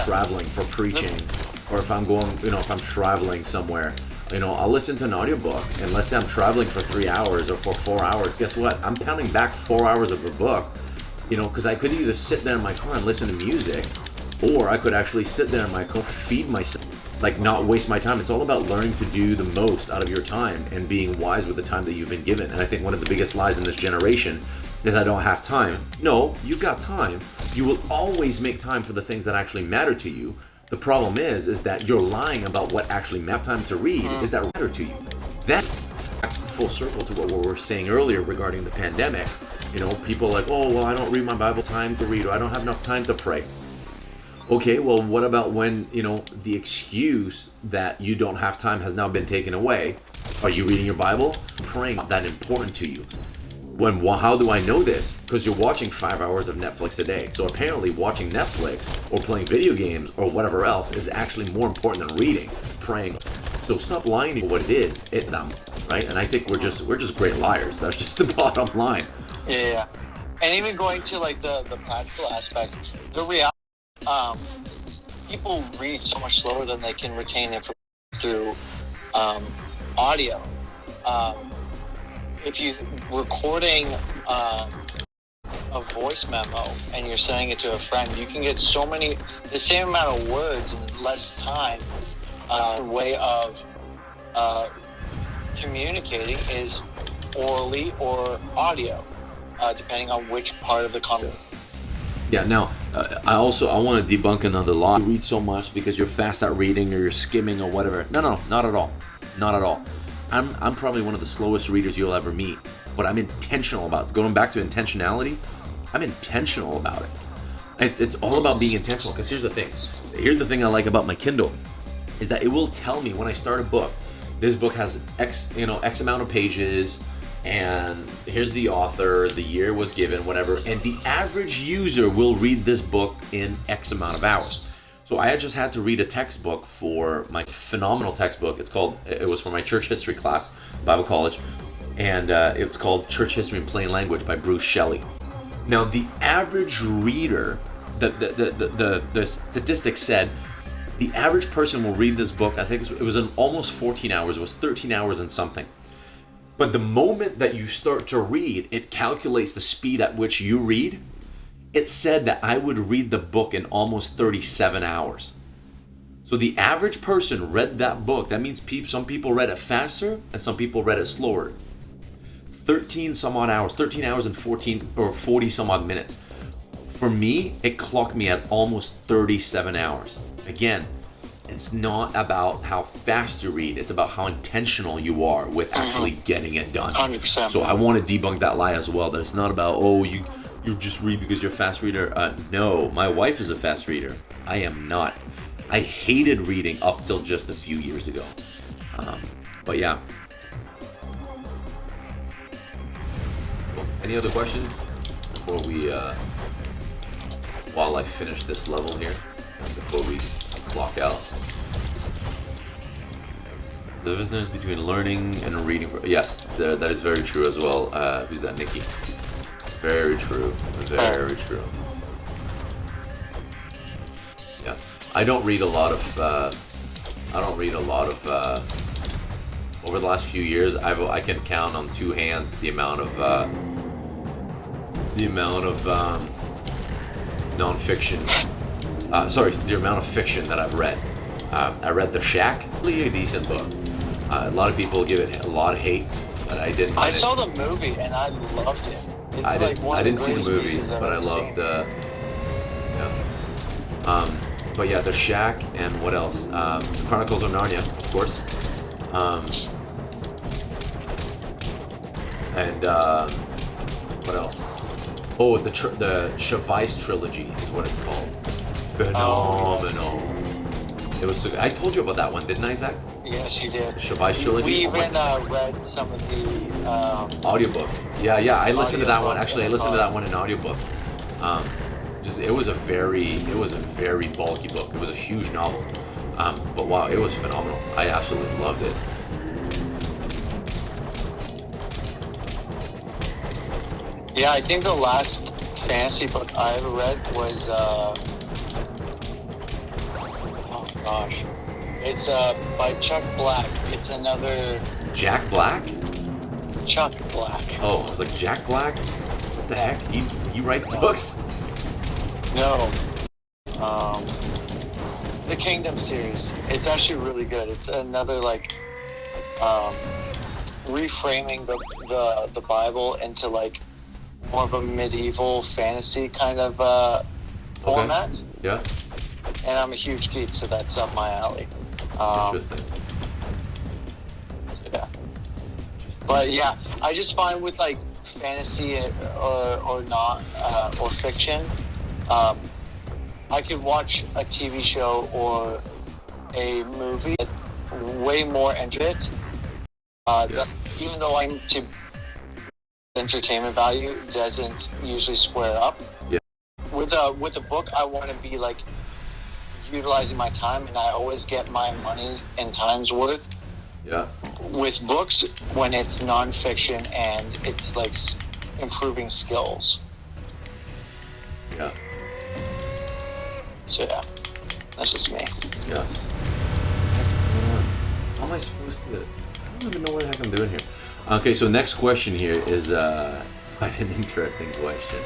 Speaker 1: traveling for preaching, or if I'm going, if I'm traveling somewhere, I'll listen to an audiobook, and let's say I'm traveling for 3 hours or for 4 hours. Guess what? I'm pounding back 4 hours of a book, because I could either sit there in my car and listen to music, or I could actually sit there in my car, feed myself, not waste my time. It's all about learning to do the most out of your time and being wise with the time that you've been given. And I think one of the biggest lies in this generation is I don't have time. No, you've got time. You will always make time for the things that actually matter to you. The problem is that you're lying about what actually matters. Time to read is that matter to you. That full circle to what we were saying earlier regarding the pandemic. People are like, oh, well, I don't read my Bible, time to read, or I don't have enough time to pray. Okay, well, what about when, the excuse that you don't have time has now been taken away? Are you reading your Bible? Praying that important to you? How do I know this? Because you're watching 5 hours of Netflix a day. So apparently watching Netflix or playing video games or whatever else is actually more important than reading, praying. So stop lying to what it is, right? And I think we're just great liars. That's just the bottom line.
Speaker 2: Yeah. And even going to the practical aspect, the reality, people read so much slower than they can retain information through audio. If you're recording a voice memo and you're sending it to a friend, you can get the same amount of words in less time. The way of communicating is orally or audio, depending on which part of the conversation.
Speaker 1: Yeah, now, I want to debunk another lie. You read so much because you're fast at reading or you're skimming or whatever. No, not at all. Not at all. I'm probably one of the slowest readers you'll ever meet, but I'm intentional about it. Going back to intentionality, I'm intentional about it. It's all about being intentional, because here's the thing. Here's the thing I like about my Kindle, is that it will tell me when I start a book, this book has X amount of pages, and here's the author, the year was given, whatever, and the average user will read this book in X amount of hours. So I just had to read a textbook for my phenomenal textbook. It was for my church history class, Bible college, and it's called Church History in Plain Language by Bruce Shelley. Now, the average reader, the statistics said, the average person will read this book, I think it was in almost 14 hours, it was 13 hours and something. But the moment that you start to read, it calculates the speed at which you read. It said that I would read the book in almost 37 hours. So the average person read that book. That means some people read it faster and some people read it slower. 13 hours and 40 some odd minutes. For me, it clocked me at almost 37 hours. Again, it's not about how fast you read. It's about how intentional you are with actually getting it done.
Speaker 2: 100%.
Speaker 1: So I want to debunk that lie as well, that it's not about, you just read because you're a fast reader. No, my wife is a fast reader. I am not. I hated reading up till just a few years ago. But yeah. Any other questions before we, while I finish this level here, before we clock out? The difference between learning and reading. Yes, that is very true as well. Who's that, Nikki? Very true. Very true. Yeah, I don't read a lot of. Over the last few years, I can count on two hands the amount of non-fiction. The amount of fiction that I've read. I read The Shack, really a decent book. A lot of people give it a lot of hate, but I didn't.
Speaker 2: I saw the movie and I loved it. It's
Speaker 1: I didn't see the movie,
Speaker 2: pieces I've
Speaker 1: but I
Speaker 2: ever
Speaker 1: loved.
Speaker 2: seen.
Speaker 1: But yeah, The Shack and what else? The Chronicles of Narnia, of course. And what else? Oh, the Shavais trilogy is what it's called. Phenomenal. It was so good. I told you about that one, didn't I, Zach?
Speaker 2: Yes, you did.
Speaker 1: The Shavais trilogy.
Speaker 2: We even read some of the
Speaker 1: audiobook. Yeah. I listened to that one. Actually, I listened to that
Speaker 2: one.
Speaker 1: one in audiobook. It was a very bulky book. It was a huge novel. But wow, it was phenomenal. I absolutely loved it.
Speaker 2: Yeah, I think the last fantasy book I ever read was oh gosh, it's by Chuck Black. It's another
Speaker 1: Jack Black?
Speaker 2: Chuck Black.
Speaker 1: Oh, I was like, Jack Black? What the heck? He writes books?
Speaker 2: No. The Kingdom series. It's actually really good. It's another like reframing the Bible into like more of a medieval fantasy kind of format.
Speaker 1: Okay. Yeah.
Speaker 2: And I'm a huge geek, so that's up my alley.
Speaker 1: Interesting.
Speaker 2: So yeah. But yeah, I just find with like fantasy or not or fiction, I could watch a TV show or a movie way more into it. Even though I'm to entertainment value doesn't usually square up.
Speaker 1: Yeah.
Speaker 2: With a book, I want to be like utilizing my time, and I always get my money and time's worth.
Speaker 1: Yeah.
Speaker 2: With books, when it's nonfiction and it's like improving skills.
Speaker 1: Yeah.
Speaker 2: So yeah, that's just me.
Speaker 1: Yeah. How am I supposed to? I don't even know what the heck I'm doing here. Okay, so next question here is quite an interesting question.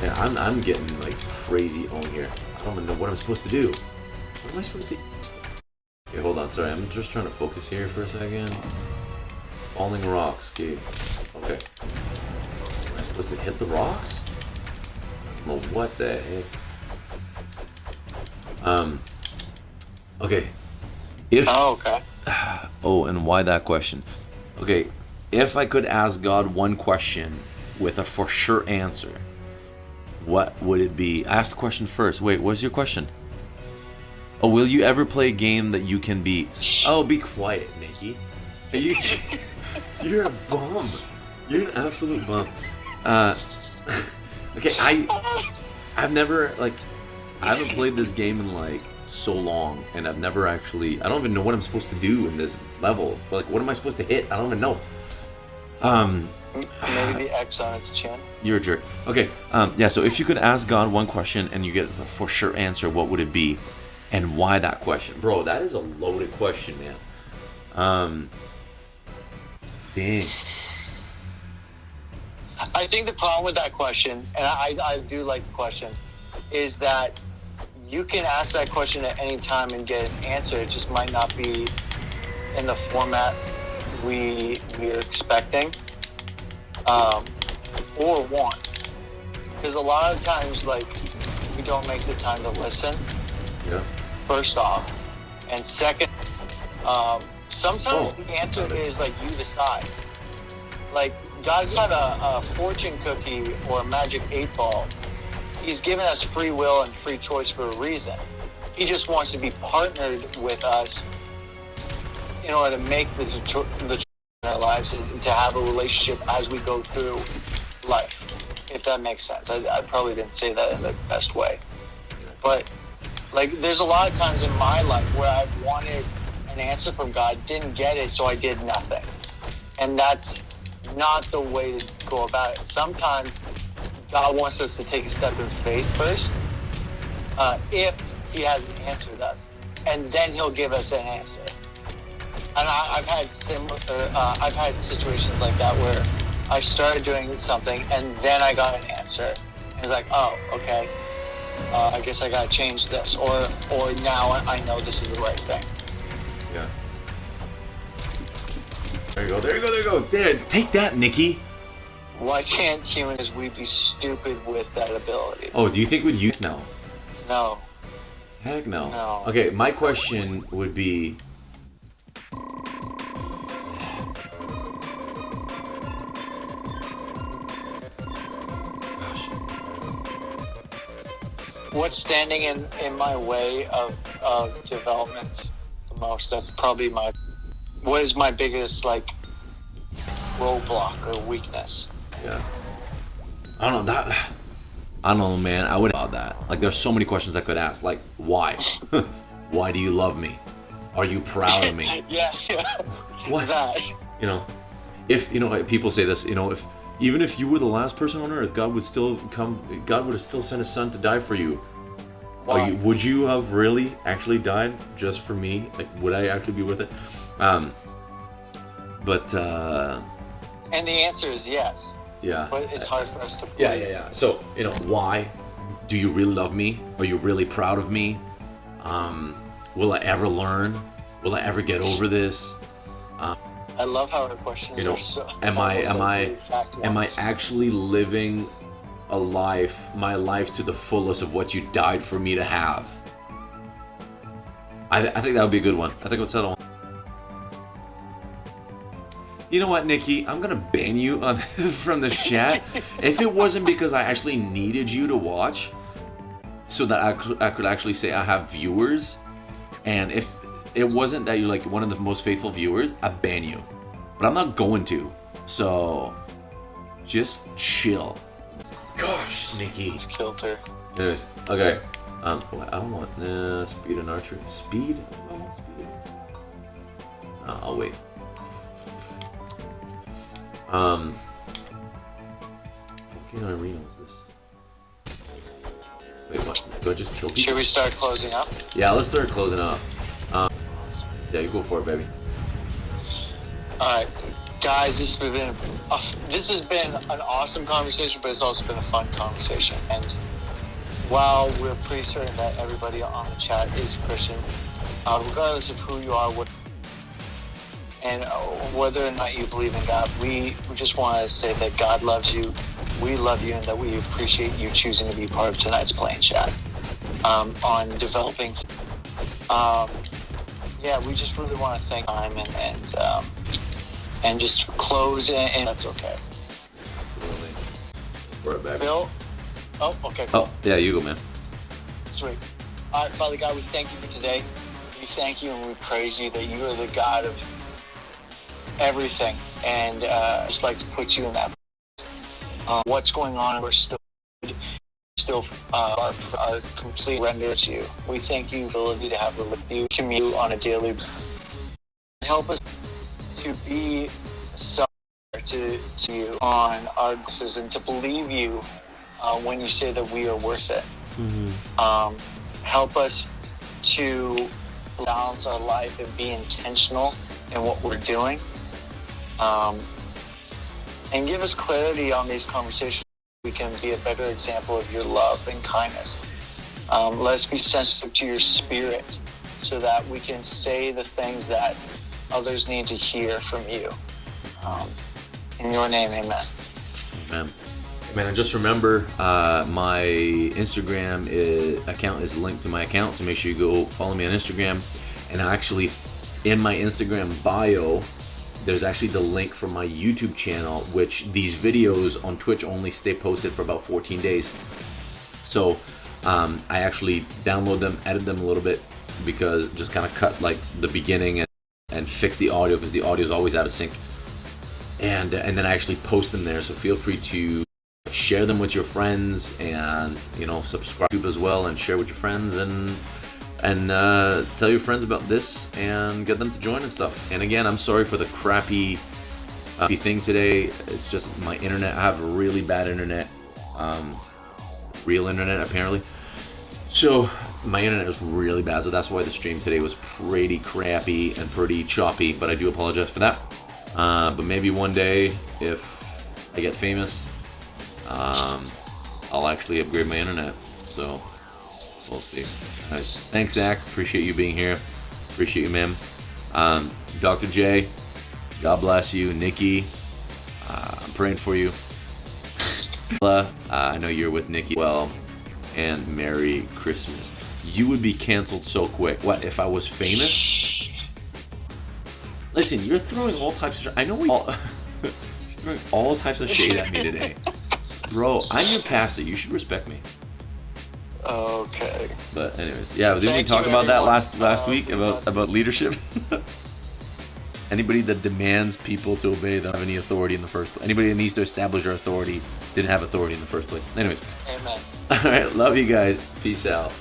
Speaker 1: And I'm getting like crazy on here. I don't even know what I'm supposed to do. What am I supposed to? Okay, hold on. Sorry, I'm just trying to focus here for a second. Falling rocks. Okay. Okay. Am I supposed to hit the rocks? Well, what the heck? Okay.
Speaker 2: Okay.
Speaker 1: Oh, and why that question? Okay, if I could ask God one question with a for sure answer, what would it be? Ask the question first. Wait, what's your question? Oh, will you ever play a game that you can beat? Oh, be quiet, Nikki. You're a bum. You're an absolute bum. Okay, I've never I haven't played this game in like so long, and I've never actually. I don't even know what I'm supposed to do in this level. Like, what am I supposed to hit? I don't even know.
Speaker 2: Maybe the X on its chin.
Speaker 1: You're a jerk. Okay. Yeah. So if you could ask God one question and you get a for sure answer, what would it be, and why that question, bro? That is a loaded question, man. Dang.
Speaker 2: I think the problem with that question, and I do like the question, is that you can ask that question at any time and get an answer. It just might not be in the format we're expecting or want. Because a lot of times, like, we don't make the time to listen.
Speaker 1: Yeah.
Speaker 2: First off, and second, sometimes the answer is like you decide. Like, God's not a fortune cookie or a magic 8-ball. He's given us free will and free choice for a reason. He just wants to be partnered with us in order to make the choice lives and to have a relationship as we go through life, if that makes sense. I probably didn't say that in the best way, but like there's a lot of times in my life where I wanted an answer from God, didn't get it, so I did nothing. And that's not the way to go about it. Sometimes God wants us to take a step in faith first, if he hasn't answered us, and then he'll give us an answer. And I've had situations like that where I started doing something and then I got an answer. And it's like, oh, okay, I guess I gotta change this, or now I know this is the right thing.
Speaker 1: Yeah. There you go, there you go, there you go. There, take that, Nikki.
Speaker 2: Why can't humans be stupid with that ability?
Speaker 1: Oh, do you think we'd use no?
Speaker 2: No.
Speaker 1: Heck no.
Speaker 2: No.
Speaker 1: Okay, my question would be,
Speaker 2: what's standing in my way of development the most? That's probably what is my biggest like roadblock or weakness?
Speaker 1: yeah. I don't know that. I don't know, man. I would about that. Like, there's so many questions I could ask. Like, why? Why do you love me? Are you proud of me?
Speaker 2: yeah.
Speaker 1: What?
Speaker 2: That.
Speaker 1: You know, if people say this, if even if you were the last person on earth, God would still come. God would have still sent His Son to die for you.
Speaker 2: Wow.
Speaker 1: Would you have really actually died just for me? Like, would I actually be worth it? And
Speaker 2: the answer is yes.
Speaker 1: Yeah.
Speaker 2: But it's hard for us to believe.
Speaker 1: Yeah. So, why? Do you really love me? Are you really proud of me? Will I ever learn? Will I ever get over this?
Speaker 2: I love how her questions are so...
Speaker 1: Am I actually living my life to the fullest of what you died for me to have? I think that would be a good one. I think we'll settle. You know what, Nikki? I'm gonna ban you from the chat. If it wasn't because I actually needed you to watch, so that I could actually say I have viewers, and if it wasn't that you're like one of the most faithful viewers, I'd ban you. But I'm not going to. So just chill. Gosh, Nikki.
Speaker 2: Killed her.
Speaker 1: Anyways, okay. I don't want speed and archery. Speed? I don't want speed. I'll wait. Fucking arena was this? Wait, what? Do I just kill people?
Speaker 2: Should we start closing up?
Speaker 1: Yeah, let's start closing up. Yeah, you go for it, baby.
Speaker 2: Alright, guys, this has been an awesome conversation, but it's also been a fun conversation. And while we're pretty certain that everybody on the chat is Christian, regardless of who you are, and whether or not you believe in God, we just want to say that God loves you, we love you, and that we appreciate you choosing to be part of tonight's playing chat on developing. Yeah, we just really want to thank time and just close, and that's okay.
Speaker 1: Right back.
Speaker 2: Bill? Oh, okay, cool.
Speaker 1: Oh, yeah, you go, man.
Speaker 2: Sweet. All right, Father God, we thank you for today. We thank you and we praise you that you are the God of everything, and just like to put you in that what's going on, we're still our complete render to you. We thank you for the ability to have with you, commute on a daily basis. Help us to be to you on our basis and to believe you when you say that we are worth it. Mm-hmm. Help us to balance our life and be intentional in what we're doing. And give us clarity on these conversations. We can be a better example of your love and kindness. Let us be sensitive to your spirit so that we can say the things that others need to hear from you. In your name, amen.
Speaker 1: Amen. Man, and just remember, my Instagram account is linked to my account, so make sure you go follow me on Instagram. And actually, in my Instagram bio, there's actually the link from my YouTube channel, which these videos on Twitch only stay posted for about 14 days. So I actually download them, edit them a little bit, because just kind of cut like the beginning and fix the audio, because the audio is always out of sync. and then I actually post them there. So feel free to share them with your friends, and subscribe as well, and share with your friends, and tell your friends about this, and get them to join and stuff. And again, I'm sorry for the crappy thing today. It's just my internet. I have really bad internet, real internet apparently. So my internet is really bad, so that's why the stream today was pretty crappy and pretty choppy, but I do apologize for that. But maybe one day, if I get famous, I'll actually upgrade my internet, so we'll see. All right. Thanks, Zach. Appreciate you being here. Appreciate you, ma'am. Dr. J, God bless you. Nikki, I'm praying for you. I know you're with Nikki well. And Merry Christmas. You would be canceled so quick. What, if I was famous? Listen, you're throwing all types of... I know you're throwing all types of shade at me today. Bro, I'm your pastor. You should respect me.
Speaker 2: Okay.
Speaker 1: But anyways, yeah, didn't we talk about that last week about leadership? Anybody that demands people to obey them have any authority in the first place. Anybody that needs to establish their authority didn't have authority in the first place. Anyways.
Speaker 2: Amen.
Speaker 1: All right, love you guys. Peace out.